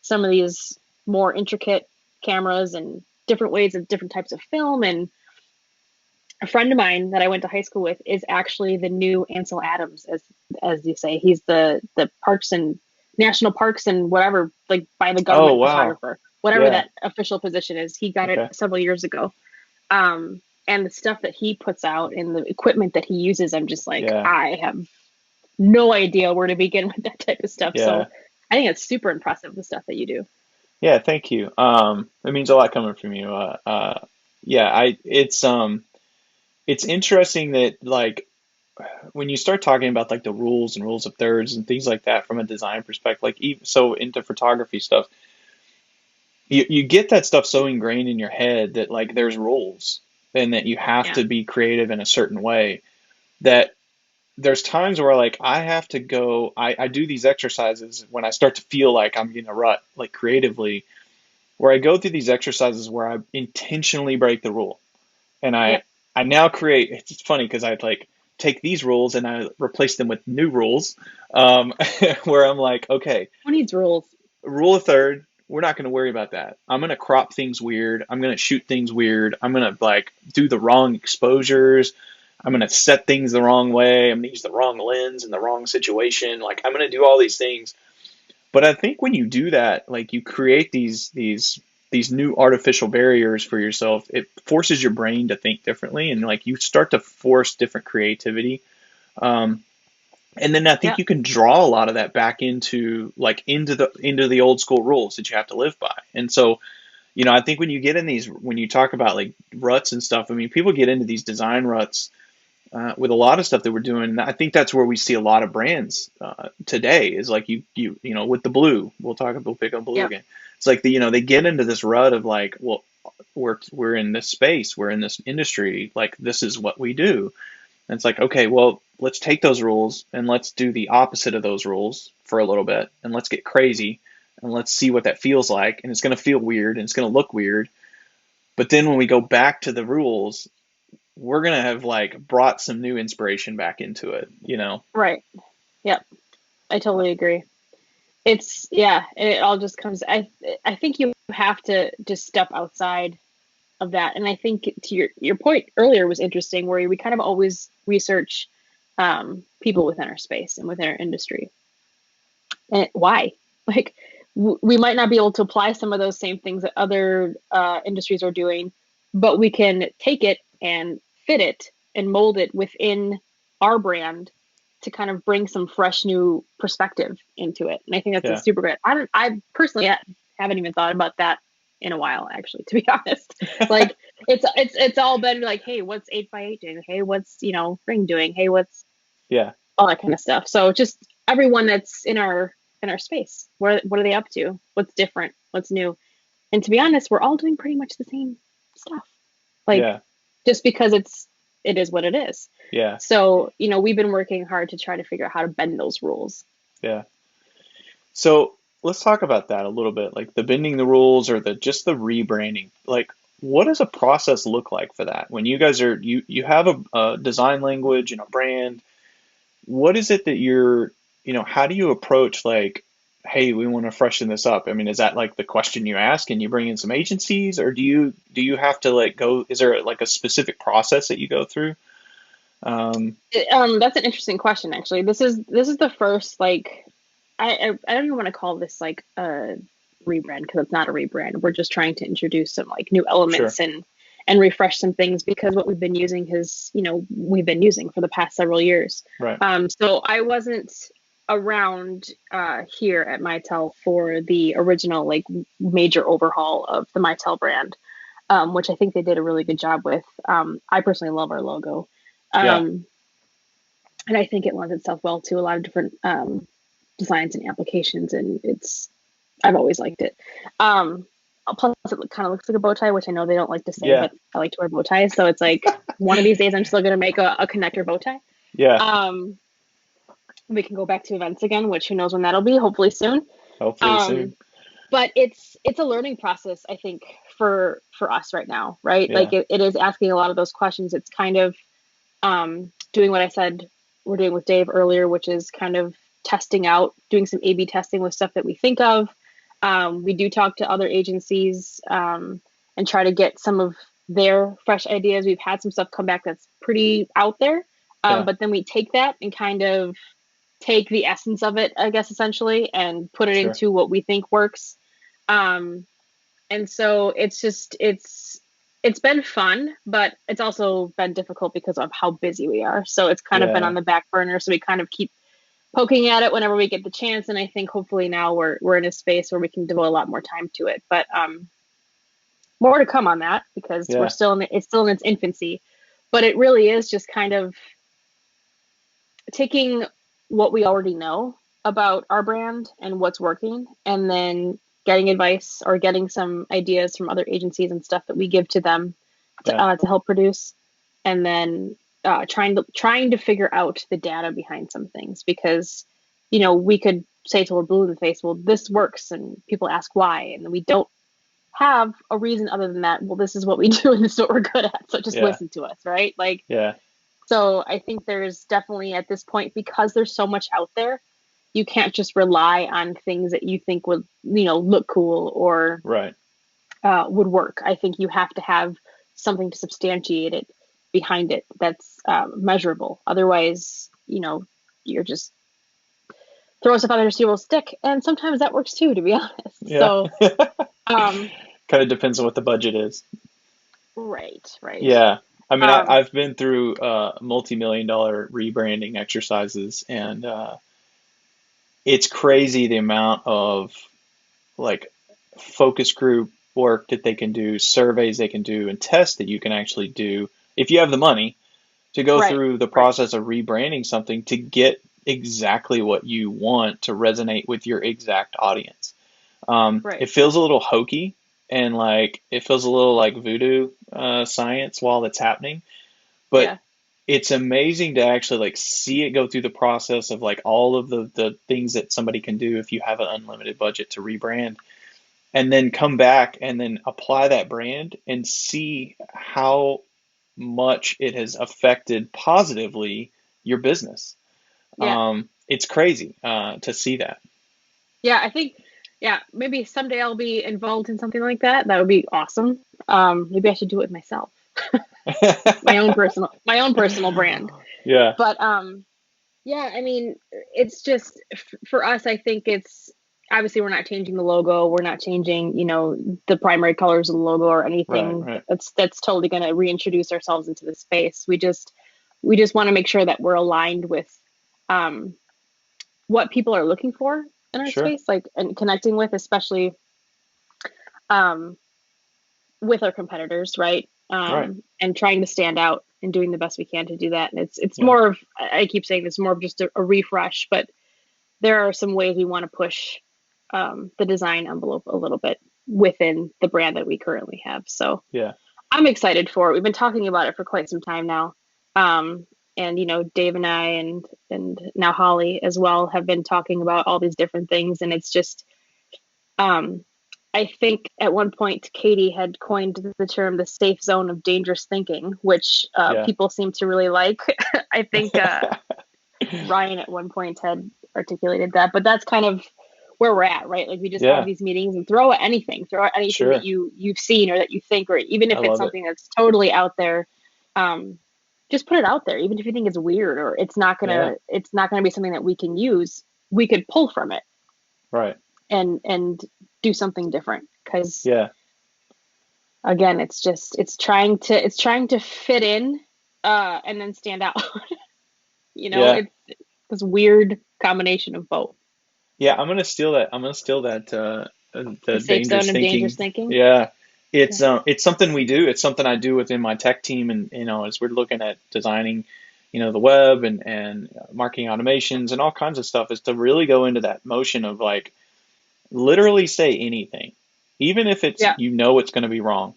[SPEAKER 2] some of these more intricate cameras and different ways of different types of film. And a friend of mine that I went to high school with is actually the new Ansel Adams, as you say. He's the parks and national parks and whatever, like by the
[SPEAKER 1] Oh,
[SPEAKER 2] government
[SPEAKER 1] wow.
[SPEAKER 2] photographer, whatever
[SPEAKER 1] Yeah.
[SPEAKER 2] that official position is. He got it
[SPEAKER 1] Okay.
[SPEAKER 2] several years ago. And the stuff that he puts out and the equipment that he uses, I'm just like,
[SPEAKER 1] Yeah.
[SPEAKER 2] I have no idea where to begin with that type of stuff.
[SPEAKER 1] Yeah.
[SPEAKER 2] So I think it's super impressive, the stuff that you do.
[SPEAKER 1] Yeah. Thank you. It means a lot coming from you. Yeah. It's interesting that, like, when you start talking about like the rules and rules of thirds and things like that from a design perspective, like even so into photography stuff, you get that stuff so ingrained in your head that like there's rules and that you have
[SPEAKER 2] Yeah.
[SPEAKER 1] to be creative in a certain way that there's times where like I have to go, I do these exercises when I start to feel like I'm in a rut, like creatively, where I go through these exercises where I intentionally break the rule. And
[SPEAKER 2] Yep.
[SPEAKER 1] I now create, it's funny because I like take these rules and I replace them with new rules, um, where I'm like, okay,
[SPEAKER 2] Who needs rules?
[SPEAKER 1] rule of third, we're not going to worry about that. I'm going to crop things weird. I'm going to shoot things weird. I'm going to like do the wrong exposures. I'm going to set things the wrong way. I'm going to use the wrong lens in the wrong situation. Like I'm going to do all these things. But I think when you do that, like you create these new artificial barriers for yourself. It forces your brain to think differently, and like you start to force different creativity. Um, and then I think
[SPEAKER 2] Yeah.
[SPEAKER 1] you can draw a lot of that back into like into the old school rules that you have to live by. And so, I think when you get in these, when you talk about like ruts and stuff, I mean, people get into these design ruts with a lot of stuff that we're doing. And I think that's where we see a lot of brands today is like with the blue. We'll pick on blue
[SPEAKER 2] Yep.
[SPEAKER 1] again. It's like they get into this rut of like, well, we're in this space, we're in this industry, like this is what we do. And it's like, okay, well, let's take those rules and let's do the opposite of those rules for a little bit and let's get crazy and let's see what that feels like. And it's going to feel weird and it's going to look weird. But then when we go back to the rules, we're going to have like brought some new inspiration back into it.
[SPEAKER 2] Right. Yep. I totally agree. It's yeah, it all just comes I think you have to just step outside of that. And I think to your point earlier was interesting where we kind of always research people within our space and within our industry. And why? Like we might not be able to apply some of those same things that other industries are doing, but we can take it and fit it and mold it within our brand to kind of bring some fresh new perspective into it. And I think that's a
[SPEAKER 1] Yeah.
[SPEAKER 2] super great. I personally haven't even thought about that in a while, actually, to be honest. Like it's all been like, hey, what's 8x8 doing? Hey, what's Ring doing? Hey, what's
[SPEAKER 1] Yeah.
[SPEAKER 2] all that kind of stuff. So just everyone that's in our space, what are they up to? What's different? What's new? And to be honest, we're all doing pretty much the same stuff. Like
[SPEAKER 1] Yeah.
[SPEAKER 2] just because it is what it is.
[SPEAKER 1] Yeah.
[SPEAKER 2] So, we've been working hard to try to figure out how to bend those rules.
[SPEAKER 1] Yeah. So let's talk about that a little bit, like the bending the rules or the rebranding. Like, what does a process look like for that? When you guys you have a design language and a brand, what is it that how do you approach like, hey, we want to freshen this up? I mean, is that like the question you ask and you bring in some agencies, or do you have to like go, is there like a specific process that you go through?
[SPEAKER 2] That's an interesting question, actually. This is the first like I don't even want to call this like a rebrand because it's not a rebrand. We're just trying to introduce some like new
[SPEAKER 1] Sure.
[SPEAKER 2] elements and refresh some things because what we've been using has we've been using for the past several years.
[SPEAKER 1] Right.
[SPEAKER 2] So I wasn't around here at Mitel for the original like major overhaul of the Mitel brand, which I think they did a really good job with. I personally love our logo.
[SPEAKER 1] Yeah.
[SPEAKER 2] Um, and I think it lends itself well to a lot of different designs and applications, and I've always liked it. Plus, it kind of looks like a bow tie, which I know they don't like to say,
[SPEAKER 1] Yeah.
[SPEAKER 2] but I like to wear bow ties. So it's like one of these days I'm still going to make a connector bow tie.
[SPEAKER 1] Yeah.
[SPEAKER 2] Um, we can go back to events again, which who knows when that'll be, hopefully soon.
[SPEAKER 1] Hopefully
[SPEAKER 2] Um,
[SPEAKER 1] soon.
[SPEAKER 2] but it's a learning process, I think, for us right now, right?
[SPEAKER 1] Yeah.
[SPEAKER 2] Like it is asking a lot of those questions. It's kind of doing what I said we're doing with Dave earlier, which is kind of testing out, doing some A/B testing with stuff that we think of. We do talk to other agencies and try to get some of their fresh ideas. We've had some stuff come back that's pretty out there,
[SPEAKER 1] Yeah.
[SPEAKER 2] but then we take that and kind of take the essence of it, I guess, essentially, and put it
[SPEAKER 1] Sure.
[SPEAKER 2] into what we think works. Um, and so it's been fun, but it's also been difficult because of how busy we are. So it's kind of been on
[SPEAKER 1] Yeah.
[SPEAKER 2] the back burner. So we kind of keep poking at it whenever we get the chance. And I think hopefully now we're in a space where we can devote a lot more time to it. But more to come on that because
[SPEAKER 1] Yeah.
[SPEAKER 2] it's still in its infancy. But it really is just kind of taking what we already know about our brand and what's working, and then getting advice or getting some ideas from other agencies and stuff that we give to them
[SPEAKER 1] Yeah.
[SPEAKER 2] to help produce, and then trying to figure out the data behind some things, because we could say till we're blue in the face, well, this works, and people ask why, and we don't have a reason other than that. Well, this is what we do, and this is what we're good at, so just
[SPEAKER 1] Yeah.
[SPEAKER 2] listen to us, right? Like,
[SPEAKER 1] Yeah.
[SPEAKER 2] so I think there's definitely at this point, because there's so much out there, you can't just rely on things that you think would, look cool or
[SPEAKER 1] Right.
[SPEAKER 2] would work. I think you have to have something to substantiate it behind it that's measurable. Otherwise, you're just throw stuff out there to see what will stick. And sometimes that works too, to be honest.
[SPEAKER 1] Yeah.
[SPEAKER 2] So, um,
[SPEAKER 1] Kind of depends on what the budget is.
[SPEAKER 2] right, right.
[SPEAKER 1] Yeah. I mean,
[SPEAKER 2] Um,
[SPEAKER 1] I've been through multi-million dollar rebranding exercises, and it's crazy the amount of like focus group work that they can do, surveys they can do, and tests that you can actually do if you have the money to go
[SPEAKER 2] right,
[SPEAKER 1] through the
[SPEAKER 2] right.
[SPEAKER 1] process of rebranding something to get exactly what you want to resonate with your exact audience.
[SPEAKER 2] Right.
[SPEAKER 1] It feels a little hokey, and like it feels a little like voodoo science while it's happening, but
[SPEAKER 2] Yeah.
[SPEAKER 1] it's amazing to actually like see it go through the process of like all of the things that somebody can do if you have an unlimited budget to rebrand, and then come back and then apply that brand and see how much it has affected positively your business.
[SPEAKER 2] Yeah.
[SPEAKER 1] It's crazy to see that.
[SPEAKER 2] Yeah. I think, yeah, maybe someday I'll be involved in something like that. That would be awesome. Maybe I should do it myself. My own personal brand.
[SPEAKER 1] Yeah,
[SPEAKER 2] But yeah, I mean, it's just for us, I think it's obviously we're not changing the logo, we're not changing, the primary colors of the logo or
[SPEAKER 1] right,
[SPEAKER 2] anything
[SPEAKER 1] right.
[SPEAKER 2] that's totally going to reintroduce ourselves into the space. We just want to make sure that we're aligned with um what people are looking for in our
[SPEAKER 1] Sure.
[SPEAKER 2] space, like, and connecting with, especially um with our competitors, right?
[SPEAKER 1] Right.
[SPEAKER 2] And trying to stand out and doing the best we can to do that. And it's
[SPEAKER 1] Yeah.
[SPEAKER 2] more of, I keep saying it's more of just a refresh, but there are some ways we want to push the design envelope a little bit within the brand that we currently have. So
[SPEAKER 1] Yeah.
[SPEAKER 2] I'm excited for it. We've been talking about it for quite some time now. And Dave and I and now Holly as well have been talking about all these different things, and it's just um, I think at one point Katie had coined the term the safe zone of dangerous thinking, which
[SPEAKER 1] Yeah.
[SPEAKER 2] people seem to really like. I think Ryan at one point had articulated that, but that's kind of where we're at, right? Like, we just have
[SPEAKER 1] Yeah.
[SPEAKER 2] these meetings and throw at anything that
[SPEAKER 1] Sure.
[SPEAKER 2] you've seen or that you think, or even
[SPEAKER 1] I
[SPEAKER 2] if it's
[SPEAKER 1] love it.
[SPEAKER 2] something that's totally out there, um, just put it out there. Even if you think it's weird or
[SPEAKER 1] Yeah.
[SPEAKER 2] it's not gonna be something that we can use, we could pull from it
[SPEAKER 1] Right.
[SPEAKER 2] and do something different. Because
[SPEAKER 1] Yeah.
[SPEAKER 2] again, it's trying to fit in and then stand out.
[SPEAKER 1] Yeah.
[SPEAKER 2] It's this weird combination of both.
[SPEAKER 1] Yeah. I'm gonna steal that
[SPEAKER 2] The
[SPEAKER 1] the
[SPEAKER 2] safe
[SPEAKER 1] dangerous
[SPEAKER 2] zone of dangerous
[SPEAKER 1] thinking.
[SPEAKER 2] thinking.
[SPEAKER 1] Yeah.
[SPEAKER 2] Yeah.
[SPEAKER 1] It's something we do. It's something I do within my tech team, and as we're looking at designing, the web and marketing automations and all kinds of stuff, is to really go into that motion of like literally say anything, even if it's
[SPEAKER 2] Yeah.
[SPEAKER 1] it's going to be wrong.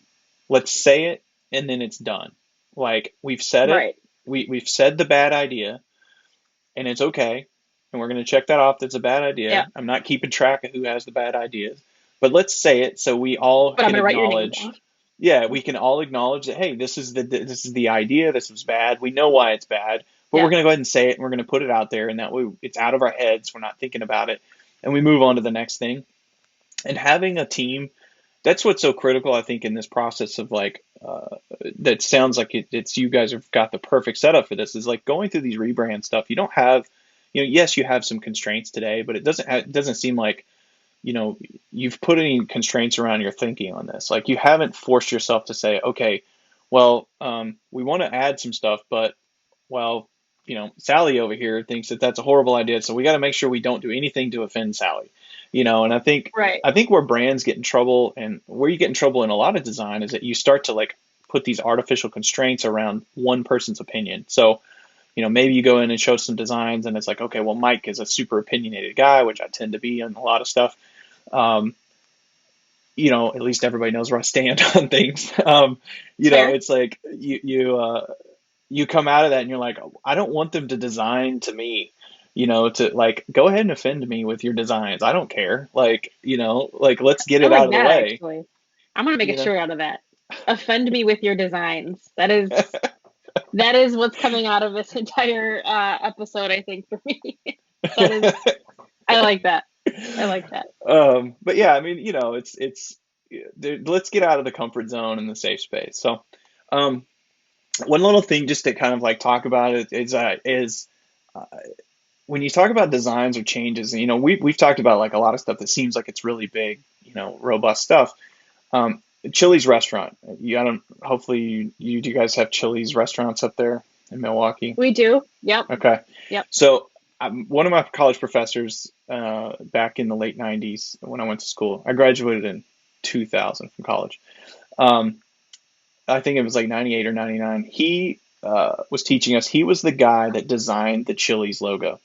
[SPEAKER 1] Let's say it, and then it's done. Like we've said it,
[SPEAKER 2] Right.
[SPEAKER 1] we've said the bad idea, and it's okay, and we're going to check that off. That's a bad
[SPEAKER 2] Yeah.
[SPEAKER 1] idea. I'm not keeping track of who has the bad ideas, but let's say it so we all
[SPEAKER 2] But I'm
[SPEAKER 1] can
[SPEAKER 2] gonna write your name
[SPEAKER 1] acknowledge.
[SPEAKER 2] down.
[SPEAKER 1] Yeah, we can all acknowledge that, hey, this is the idea. This was bad. We know why it's bad, but we're
[SPEAKER 2] Yeah.
[SPEAKER 1] going to go ahead and say it, and we're going to put it out there, and that way it's out of our heads. We're not thinking about it, and we move on to the next thing. And having a team, that's what's so critical, I think, in this process of like that sounds like it's you guys have got the perfect setup for this, is like going through these rebrand stuff. You don't have, yes, you have some constraints today, but it doesn't seem like you've put any constraints around your thinking on this. Like you haven't forced yourself to say, okay, well, we want to add some stuff, but well, Sally over here thinks that that's a horrible idea, so we got to make sure we don't do anything to offend Sally. And I think
[SPEAKER 2] Right.
[SPEAKER 1] I think where brands get in trouble, and where you get in trouble in a lot of design, is that you start to like put these artificial constraints around one person's opinion. So maybe you go in and show some designs and it's like, okay, well, Mike is a super opinionated guy, which I tend to be on a lot of stuff. Um, at least everybody knows where I stand on things.
[SPEAKER 2] Fair.
[SPEAKER 1] It's like you come out of that and you're like, I don't want them to design to me, to like go ahead and offend me with your designs. I don't care. Like, like let's get
[SPEAKER 2] I
[SPEAKER 1] it out
[SPEAKER 2] like
[SPEAKER 1] of the
[SPEAKER 2] that
[SPEAKER 1] way,
[SPEAKER 2] actually. I'm gonna make a
[SPEAKER 1] you know.
[SPEAKER 2] shirt out of that. Offend me with your designs. That is what's coming out of this entire episode, I think, for me. That is, I like that. I like that.
[SPEAKER 1] But yeah, I mean, let's get out of the comfort zone and the safe space. So, um, one little thing just to kind of like talk about it is uh, when you talk about designs or changes, we've talked about like a lot of stuff that seems like it's really big, robust stuff. Chili's restaurant. I don't. Hopefully, you do you guys have Chili's restaurants up there in Milwaukee?
[SPEAKER 2] We do. Yep.
[SPEAKER 1] Okay.
[SPEAKER 2] Yep.
[SPEAKER 1] So one of my college professors back in the late '90s when I went to school, I graduated in 2000 from college. Um, I think it was like '98 or '99. He was teaching us. He was the guy that designed the Chili's logo,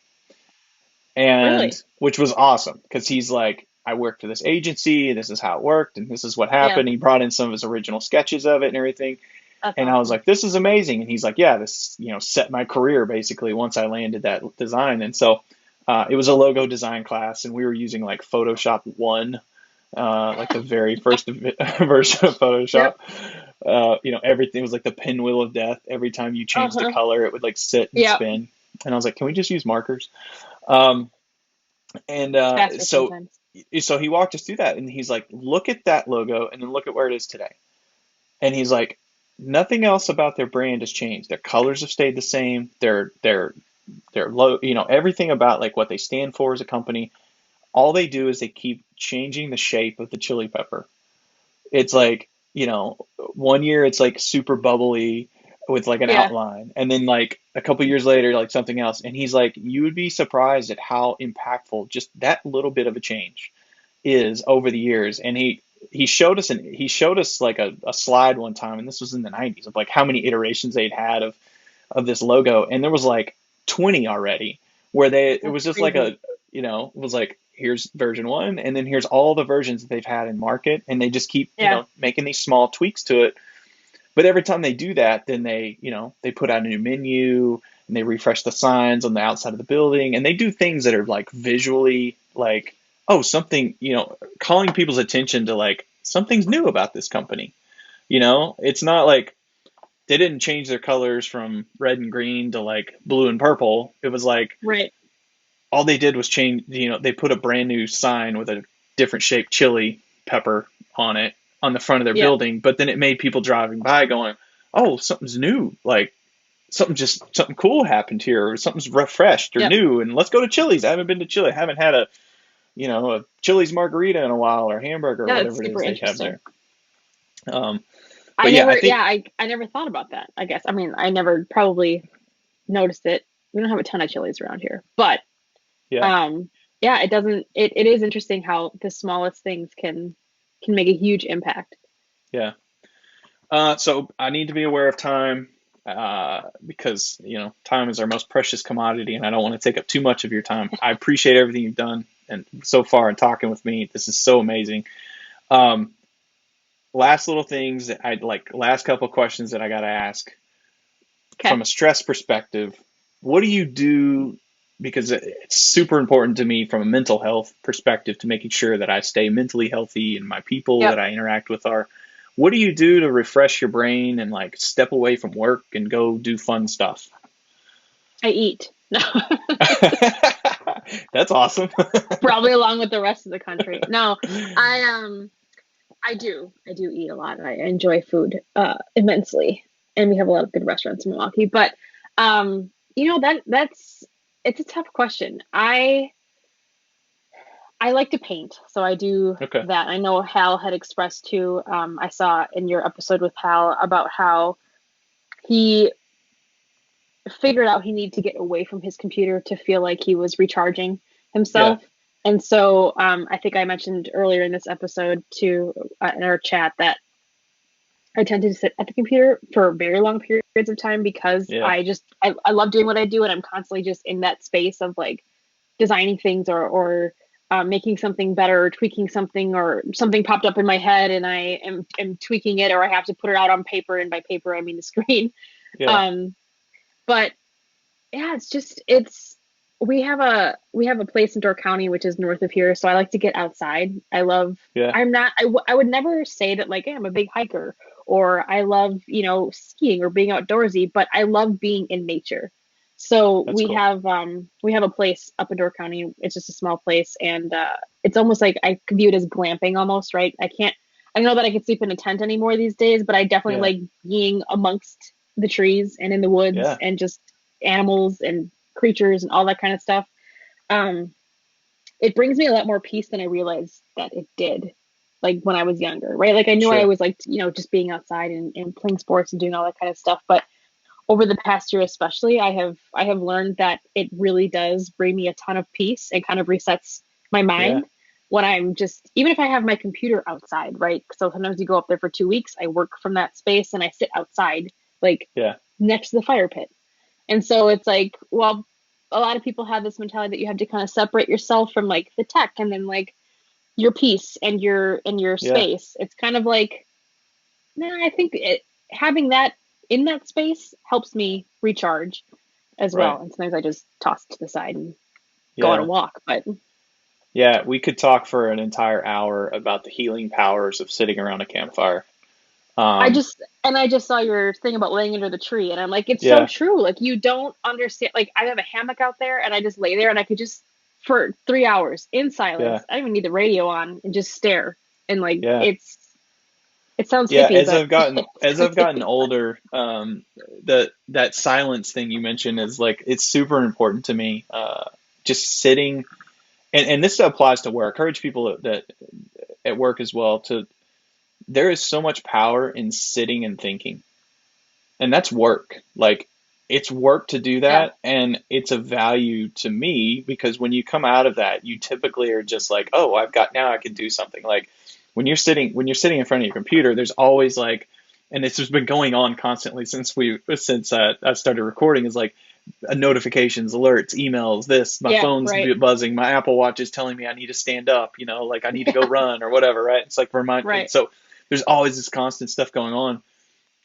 [SPEAKER 1] and
[SPEAKER 2] Really?
[SPEAKER 1] which was awesome because he's like, I worked for this agency. This is how it worked, and this is what
[SPEAKER 2] Yeah.
[SPEAKER 1] happened. He brought in some of his original sketches of it and everything.
[SPEAKER 2] That's
[SPEAKER 1] And I was
[SPEAKER 2] awesome.
[SPEAKER 1] like, this is amazing. And he's like, yeah, this, set my career basically once I landed that design. And so it was a logo design class, and we were using like Photoshop 1, like the very first version of Photoshop.
[SPEAKER 2] Yep.
[SPEAKER 1] Everything was like the pinwheel of death. Every time you changed the
[SPEAKER 2] Uh-huh.
[SPEAKER 1] color, it would like sit and
[SPEAKER 2] Yep.
[SPEAKER 1] spin. And I was like, can we just use markers? Um, and
[SPEAKER 2] It's faster
[SPEAKER 1] so,
[SPEAKER 2] sometimes.
[SPEAKER 1] so he walked us through that, and he's like, look at that logo, and then look at where it is today. And he's like, nothing else about their brand has changed. Their colors have stayed the same. Their low, everything about like what they stand for as a company. All they do is they keep changing the shape of the chili pepper. It's like, one year it's like super bubbly with like an
[SPEAKER 2] Yeah.
[SPEAKER 1] outline, and then like a couple years later, like something else. And he's like, you would be surprised at how impactful just that little bit of a change is over the years. And he showed us like a slide one time, and this was in the '90s of like how many iterations they'd had of this logo, and there was like 20 already, where it
[SPEAKER 2] That's
[SPEAKER 1] was just like
[SPEAKER 2] crazy.
[SPEAKER 1] it was like, here's version one, and then here's all the versions that they've had in market, and they just keep
[SPEAKER 2] Yeah.
[SPEAKER 1] making these small tweaks to it. But every time they do that, then they put out a new menu, and they refresh the signs on the outside of the building, and they do things that are like visually like, oh, something, calling people's attention to like something's new about this company. It's not like they didn't change their colors from red and green to like blue and purple. It was like
[SPEAKER 2] Right.
[SPEAKER 1] all they did was change, they put a brand new sign with a different shaped chili pepper on it on the front of their
[SPEAKER 2] Yep.
[SPEAKER 1] building, but then it made people driving by going, "Oh, something's new. Like something cool happened here, or something's refreshed or
[SPEAKER 2] Yep.
[SPEAKER 1] new, and let's go to Chili's. I haven't been to Chili. I haven't had a Chili's margarita in a while, or hamburger or
[SPEAKER 2] Yeah, that's
[SPEAKER 1] whatever it
[SPEAKER 2] super
[SPEAKER 1] is they have
[SPEAKER 2] interesting.
[SPEAKER 1] there." Um,
[SPEAKER 2] I
[SPEAKER 1] but yeah, I
[SPEAKER 2] never,
[SPEAKER 1] think
[SPEAKER 2] yeah, I never thought about that, I guess. I mean, I never probably noticed it. We don't have a ton of chilies around here, but
[SPEAKER 1] yeah,
[SPEAKER 2] um, yeah, it is interesting how the smallest things can make a huge impact.
[SPEAKER 1] yeah. So I need to be aware of time because time is our most precious commodity, and I don't want to take up too much of your time. I appreciate everything you've done and so far in talking with me. This is so amazing. Um, last little things that I'd like, last couple of questions that I got to ask
[SPEAKER 2] Okay.
[SPEAKER 1] from a stress perspective. What do you do? Because it's super important to me from a mental health perspective to making sure that I stay mentally healthy and my people
[SPEAKER 2] Yep.
[SPEAKER 1] that I interact with are. What do you do to refresh your brain and like step away from work and go do fun stuff?
[SPEAKER 2] I eat. No.
[SPEAKER 1] That's awesome.
[SPEAKER 2] Probably along with the rest of the country. No, I do eat a lot. I enjoy food immensely, and we have a lot of good restaurants in Milwaukee. But that's it's a tough question. I like to paint, so I do
[SPEAKER 1] Okay.
[SPEAKER 2] that. I know Hal had expressed too. I saw in your episode with Hal about how he figured out he needed to get away from his computer to feel like he was recharging
[SPEAKER 1] Yeah.
[SPEAKER 2] himself. And so I think I mentioned earlier in this episode too in our chat that I tend to sit at the computer for very long periods periods of time because
[SPEAKER 1] Yeah.
[SPEAKER 2] I love doing what I do, and I'm constantly just in that space of like designing things or making something better or tweaking something, or something popped up in my head and I am tweaking it, or I have to put it out on paper, and by paper I mean the screen.
[SPEAKER 1] Yeah.
[SPEAKER 2] Um, but yeah, it's we have a place in Door County which is north of here, so I like to get outside.
[SPEAKER 1] Yeah.
[SPEAKER 2] I would never say that like, hey, I'm a big hiker or I love, skiing or being outdoorsy, but I love being in nature. So
[SPEAKER 1] That's cool.
[SPEAKER 2] we have a place up in Door County. It's just a small place, and it's almost like I view it as glamping almost, right? I don't know that I could sleep in a tent anymore these days, but I definitely
[SPEAKER 1] Yeah.
[SPEAKER 2] like being amongst the trees and in the woods
[SPEAKER 1] Yeah.
[SPEAKER 2] and just animals and creatures and all that kind of stuff. Um, it brings me a lot more peace than I realized that it did, like when I was younger, right? Like I knew I
[SPEAKER 1] Sure.
[SPEAKER 2] always liked, just being outside and playing sports and doing all that kind of stuff. But over the past year, especially, I have learned that it really does bring me a ton of peace and kind of resets my
[SPEAKER 1] Yeah.
[SPEAKER 2] mind when I'm just, even if I have my computer outside, right? So sometimes you go up there for 2 weeks, I work from that space and I sit outside, like
[SPEAKER 1] Yeah.
[SPEAKER 2] next to the fire pit. And so it's like, well, a lot of people have this mentality that you have to kind of separate yourself from like the tech and then like your peace and your
[SPEAKER 1] Yeah.
[SPEAKER 2] space. It's kind of like, no, I think having that in that space helps me recharge as
[SPEAKER 1] Right.
[SPEAKER 2] well. And sometimes I just toss it to the side and go on a
[SPEAKER 1] Yeah.
[SPEAKER 2] walk. But
[SPEAKER 1] Yeah. We could talk for an entire hour about the healing powers of sitting around a campfire. Um,
[SPEAKER 2] I just saw your thing about laying under the tree, and I'm like, it's so
[SPEAKER 1] yeah.
[SPEAKER 2] true. Like you don't understand. Like I have a hammock out there, and I just lay there, and I could just for 3 hours in
[SPEAKER 1] Yeah.
[SPEAKER 2] silence. I don't even need the radio on, and just stare. And like
[SPEAKER 1] Yeah.
[SPEAKER 2] it sounds
[SPEAKER 1] Yeah.
[SPEAKER 2] hippie, but
[SPEAKER 1] As
[SPEAKER 2] it's
[SPEAKER 1] I've gotten
[SPEAKER 2] really
[SPEAKER 1] older, that silence thing you mentioned is like, it's super important to me. Just sitting, and this applies to work. I encourage people that at work as well to, there is so much power in sitting and thinking. And that's work. Like, it's work to do
[SPEAKER 2] yeah,
[SPEAKER 1] that, and it's a value to me because when you come out of that, you typically are just like, oh, I've got, now I can do something. Like when you're sitting in front of your computer, there's always like, and this has been going on constantly since I started recording, is like notifications, alerts, emails, this, my
[SPEAKER 2] yeah,
[SPEAKER 1] phone's
[SPEAKER 2] right,
[SPEAKER 1] buzzing, my Apple Watch is telling me I need to stand up, like I need to go
[SPEAKER 2] yeah,
[SPEAKER 1] run or whatever, right? It's like remind, and
[SPEAKER 2] right,
[SPEAKER 1] so there's always this constant stuff going on,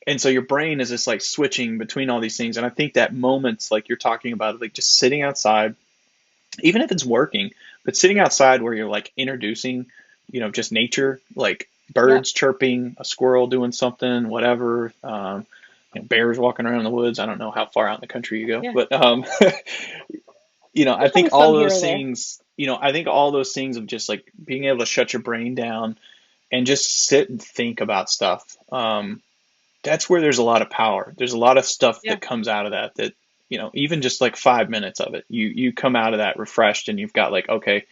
[SPEAKER 1] and so your brain is just like switching between all these things. And I think that moments like you're talking about, like just sitting outside, even if it's working, but sitting outside where you're like introducing, just nature, like
[SPEAKER 2] yep.
[SPEAKER 1] birds chirping, a squirrel doing something, whatever, bears walking around in the woods. I don't know how far out in the country you go,
[SPEAKER 2] Yeah,
[SPEAKER 1] but I
[SPEAKER 2] there's
[SPEAKER 1] think
[SPEAKER 2] always some
[SPEAKER 1] all
[SPEAKER 2] here
[SPEAKER 1] those
[SPEAKER 2] or there.
[SPEAKER 1] things, I think all those things of just like being able to shut your brain down and just sit and think about stuff. That's where there's a lot of power. There's a lot of stuff
[SPEAKER 2] Yeah,
[SPEAKER 1] that comes out of that, even just like 5 minutes of it, you come out of that refreshed and you've got like, okay,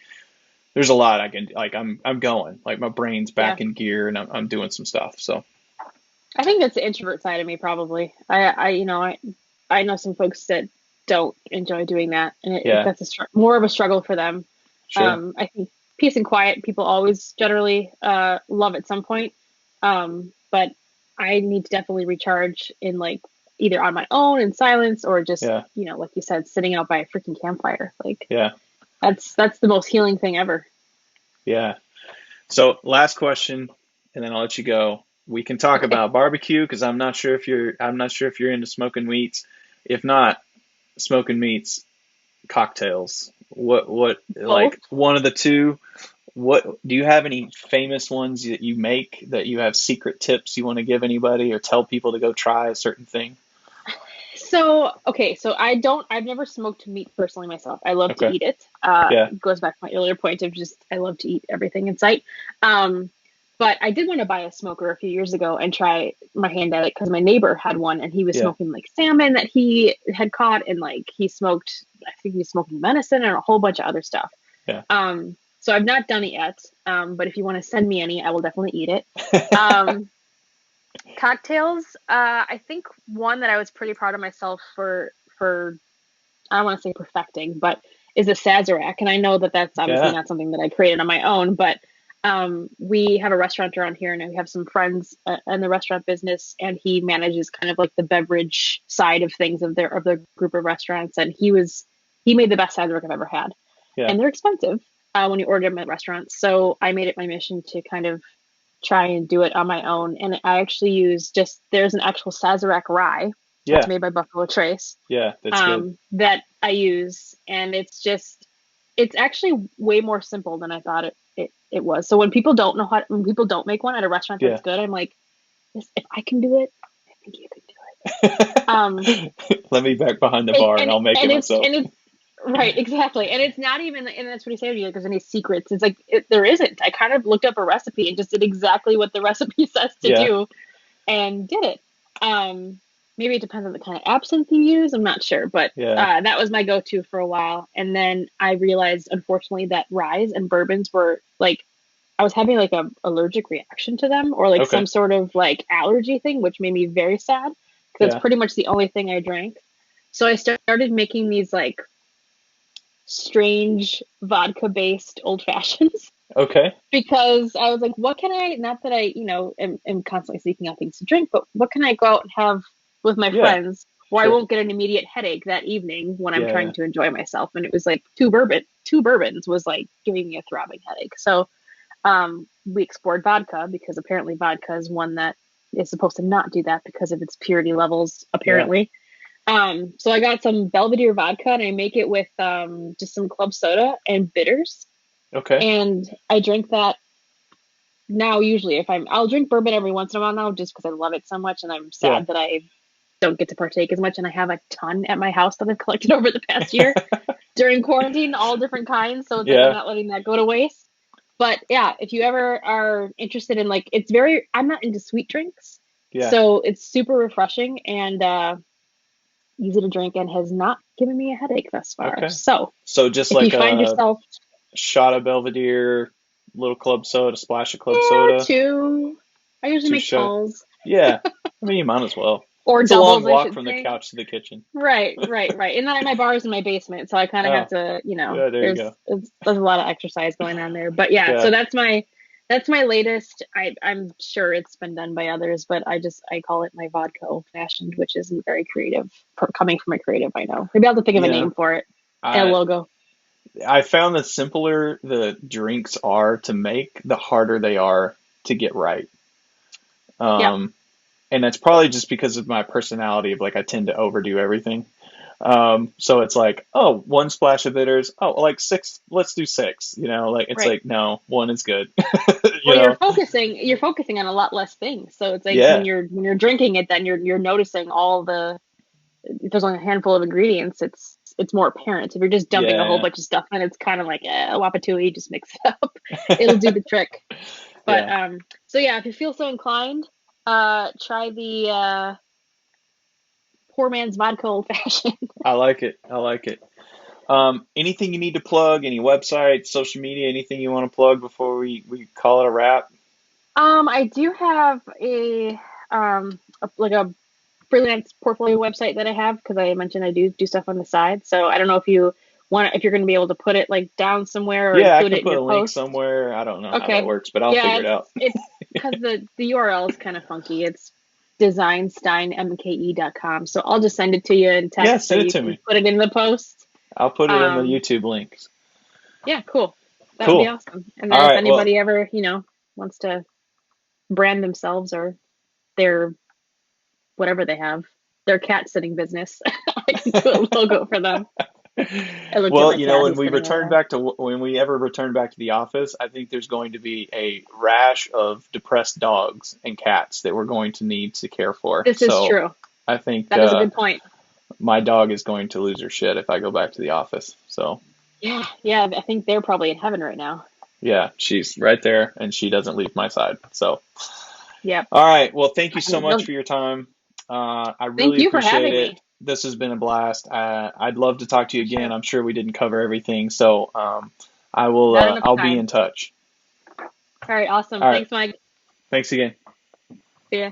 [SPEAKER 1] there's a lot I can, like, I'm going, like my brain's
[SPEAKER 2] yeah.
[SPEAKER 1] back in gear and I'm doing some stuff. So
[SPEAKER 2] I think that's the introvert side of me, probably. I know some folks that don't enjoy doing that, and
[SPEAKER 1] yeah,
[SPEAKER 2] that's more of a struggle for them.
[SPEAKER 1] sure.
[SPEAKER 2] I think peace and quiet people always generally love at some point, but I need to definitely recharge in like either on my own in silence or just
[SPEAKER 1] Yeah.
[SPEAKER 2] like you said, sitting out by a freaking campfire. Like
[SPEAKER 1] Yeah.
[SPEAKER 2] that's the most healing thing ever.
[SPEAKER 1] Yeah. So last question, and then I'll let you go. We can talk
[SPEAKER 2] Okay.
[SPEAKER 1] about barbecue because I'm not sure if you're into smoking meats. If not, smoking meats, cocktails. What
[SPEAKER 2] Both.
[SPEAKER 1] like one of the two? What do you have any famous ones that you make that you have secret tips you want to give anybody or tell people to go try a certain thing?
[SPEAKER 2] So, okay, so I've never smoked meat personally myself. I love to
[SPEAKER 1] Okay.
[SPEAKER 2] eat it.
[SPEAKER 1] Yeah.
[SPEAKER 2] It goes back to my earlier point of just, I love to eat everything in sight. Um, but I did want to buy a smoker a few years ago and try my hand at it because my neighbor had one and he was
[SPEAKER 1] Yeah.
[SPEAKER 2] smoking like salmon that he had caught and like I think he was smoking venison and a whole bunch of other stuff.
[SPEAKER 1] Yeah.
[SPEAKER 2] So I've not done it yet. But if you want to send me any, I will definitely eat it. Um, Cocktails, I think one that I was pretty proud of myself for I don't want to say perfecting, but is a Sazerac, and I know that that's obviously
[SPEAKER 1] Yeah.
[SPEAKER 2] not something that I created on my own, but We have a restaurant around here, and we have some friends in the restaurant business, and he manages kind of like the beverage side of things of the group of restaurants. And he made the best sides work I've ever had,
[SPEAKER 1] Yeah.
[SPEAKER 2] and they're expensive when you order them at restaurants. So I made it my mission to kind of try and do it on my own. And I actually use just there's an actual Sazerac rye that's
[SPEAKER 1] Yeah.
[SPEAKER 2] made by Buffalo Trace
[SPEAKER 1] Yeah. That's good.
[SPEAKER 2] that I use, and it's actually way more simple than I thought it was. So when people don't make one at a restaurant
[SPEAKER 1] Yeah.
[SPEAKER 2] that's good, I'm like, if I can do it, I think you can do it. Um,
[SPEAKER 1] Let me back behind the bar and I'll make it myself.
[SPEAKER 2] it's right, exactly, and it's not even, and that's what he said to you. Like, there's any secrets? It's like there isn't. I kind of looked up a recipe and just did exactly what the recipe says to
[SPEAKER 1] Yeah.
[SPEAKER 2] do, and did it. Um, Maybe it depends on the kind of absinthe you use. I'm not sure, but
[SPEAKER 1] Yeah.
[SPEAKER 2] that was my go-to for a while. And then I realized, unfortunately, that ryes and bourbons were like I was having like a allergic reaction to them, or like some
[SPEAKER 1] Okay.
[SPEAKER 2] sort of like allergy thing, which made me very sad because that's
[SPEAKER 1] Yeah.
[SPEAKER 2] pretty much the only thing I drank. So I started making these like strange vodka-based old fashions
[SPEAKER 1] Okay.
[SPEAKER 2] because I was like, what can I, not that I, am constantly seeking out things to drink, but what can I go out and have with my
[SPEAKER 1] Yeah.
[SPEAKER 2] friends where I
[SPEAKER 1] Sure.
[SPEAKER 2] won't get an immediate headache that evening when I'm
[SPEAKER 1] Yeah. Yeah.
[SPEAKER 2] trying to enjoy myself? And it was like two bourbons was like giving me a throbbing headache. So we explored vodka because apparently vodka is one that is supposed to not do that because of its purity levels,
[SPEAKER 1] Yeah.
[SPEAKER 2] apparently. So I got some Belvedere vodka and I make it with just some club soda and bitters.
[SPEAKER 1] Okay.
[SPEAKER 2] And I drink that now usually if I'll drink bourbon every once in a while now just because I love it so much and I'm
[SPEAKER 1] Yeah.
[SPEAKER 2] sad that I don't get to partake as much, and I have a ton at my house that I've collected over the past year during quarantine, all different kinds, so it's like I'm
[SPEAKER 1] Yeah.
[SPEAKER 2] not letting that go to waste. But yeah, if you ever are interested in like it's very I'm not into sweet drinks.
[SPEAKER 1] Yeah.
[SPEAKER 2] So it's super refreshing and easy to drink and has not given me a headache thus far.
[SPEAKER 1] Okay.
[SPEAKER 2] So
[SPEAKER 1] So just
[SPEAKER 2] if you
[SPEAKER 1] like
[SPEAKER 2] find
[SPEAKER 1] a
[SPEAKER 2] yourself
[SPEAKER 1] shot of Belvedere, little club soda, splash of club
[SPEAKER 2] yeah,
[SPEAKER 1] soda,
[SPEAKER 2] two I usually
[SPEAKER 1] two
[SPEAKER 2] make
[SPEAKER 1] shot.
[SPEAKER 2] talls
[SPEAKER 1] Yeah. I mean, you might as well.
[SPEAKER 2] or
[SPEAKER 1] It's a long
[SPEAKER 2] doubles, I
[SPEAKER 1] walk
[SPEAKER 2] should
[SPEAKER 1] from the
[SPEAKER 2] say.
[SPEAKER 1] couch to the kitchen.
[SPEAKER 2] Right, right, right. And then my bar is in my basement, so I kind of have
[SPEAKER 1] Oh,
[SPEAKER 2] to,
[SPEAKER 1] yeah, there you go.
[SPEAKER 2] there's a lot of exercise going on there. But yeah, so
[SPEAKER 1] Yeah.
[SPEAKER 2] that's my latest. I'm sure it's been done by others, but I call it my vodka old fashioned, which isn't very creative coming from a creative. I know. Maybe I'll have to think of a
[SPEAKER 1] Yeah.
[SPEAKER 2] name for it and a
[SPEAKER 1] I
[SPEAKER 2] logo.
[SPEAKER 1] I found the simpler the drinks are to make, the harder they are to get right.
[SPEAKER 2] Yep.
[SPEAKER 1] Um, and that's probably just because of my personality of like I tend to overdo everything. So it's like, oh, one splash of bitters. Oh, like six, let's do six. Like it's
[SPEAKER 2] Right.
[SPEAKER 1] like, no, one is good. you
[SPEAKER 2] Well,
[SPEAKER 1] know?
[SPEAKER 2] you're focusing on a lot less things. So it's like
[SPEAKER 1] Yeah,
[SPEAKER 2] when you're drinking it, then you're noticing all the if there's only a handful of ingredients, it's more apparent. If you're just dumping a whole
[SPEAKER 1] yeah,
[SPEAKER 2] bunch of stuff and it's kind of like wapatui, just mix it up. It'll do the trick. But
[SPEAKER 1] yeah.
[SPEAKER 2] so yeah, if you feel so inclined, try the poor man's vodka old fashioned.
[SPEAKER 1] I like it. I like it. Anything you need to plug? Any websites, social media, anything you want to plug before we call it a wrap?
[SPEAKER 2] I do have like a freelance portfolio website that I have because I mentioned I do stuff on the side. So I don't know if you're going to be able to put it like down somewhere or
[SPEAKER 1] Yeah, I
[SPEAKER 2] include
[SPEAKER 1] can
[SPEAKER 2] it in
[SPEAKER 1] put
[SPEAKER 2] your
[SPEAKER 1] a link
[SPEAKER 2] post.
[SPEAKER 1] somewhere. I don't know how that
[SPEAKER 2] Okay.
[SPEAKER 1] works, but I'll
[SPEAKER 2] Yeah,
[SPEAKER 1] figure it out.
[SPEAKER 2] it's because the URL is kind of funky. It's designsteinmke.com. So I'll just send it to you in
[SPEAKER 1] Yeah,
[SPEAKER 2] text so
[SPEAKER 1] send it
[SPEAKER 2] you
[SPEAKER 1] to
[SPEAKER 2] can
[SPEAKER 1] me.
[SPEAKER 2] put it in the post.
[SPEAKER 1] I'll put it in the
[SPEAKER 2] Um,
[SPEAKER 1] YouTube links.
[SPEAKER 2] yeah, cool. That would be
[SPEAKER 1] Cool.
[SPEAKER 2] awesome. And then
[SPEAKER 1] All
[SPEAKER 2] if
[SPEAKER 1] right. Well,
[SPEAKER 2] anybody ever, wants to brand themselves or their whatever they have, their cat sitting business, I can do a logo for them. I looked at
[SPEAKER 1] well,
[SPEAKER 2] my cat. He's sitting right there.
[SPEAKER 1] when we ever return back to the office, I think there's going to be a rash of depressed dogs and cats that we're going to need to care for.
[SPEAKER 2] This is
[SPEAKER 1] So
[SPEAKER 2] true.
[SPEAKER 1] I think
[SPEAKER 2] That is a good point.
[SPEAKER 1] my dog is going to lose her shit if I go back to the office. So
[SPEAKER 2] Yeah, yeah. I think they're probably in heaven right now.
[SPEAKER 1] yeah, she's right there and she doesn't leave my side. So
[SPEAKER 2] Yep.
[SPEAKER 1] all right. Well, thank you so much
[SPEAKER 2] They'll-
[SPEAKER 1] for your time. I
[SPEAKER 2] Thank
[SPEAKER 1] really
[SPEAKER 2] you for
[SPEAKER 1] appreciate
[SPEAKER 2] having
[SPEAKER 1] it.
[SPEAKER 2] me.
[SPEAKER 1] This has been a blast. I'd love to talk to you again.
[SPEAKER 2] Sure.
[SPEAKER 1] I'm sure we didn't cover everything, so
[SPEAKER 2] Not enough
[SPEAKER 1] I'll be
[SPEAKER 2] time.
[SPEAKER 1] in touch.
[SPEAKER 2] All right. Awesome.
[SPEAKER 1] All right.
[SPEAKER 2] Thanks, Mike.
[SPEAKER 1] Thanks again.
[SPEAKER 2] See ya.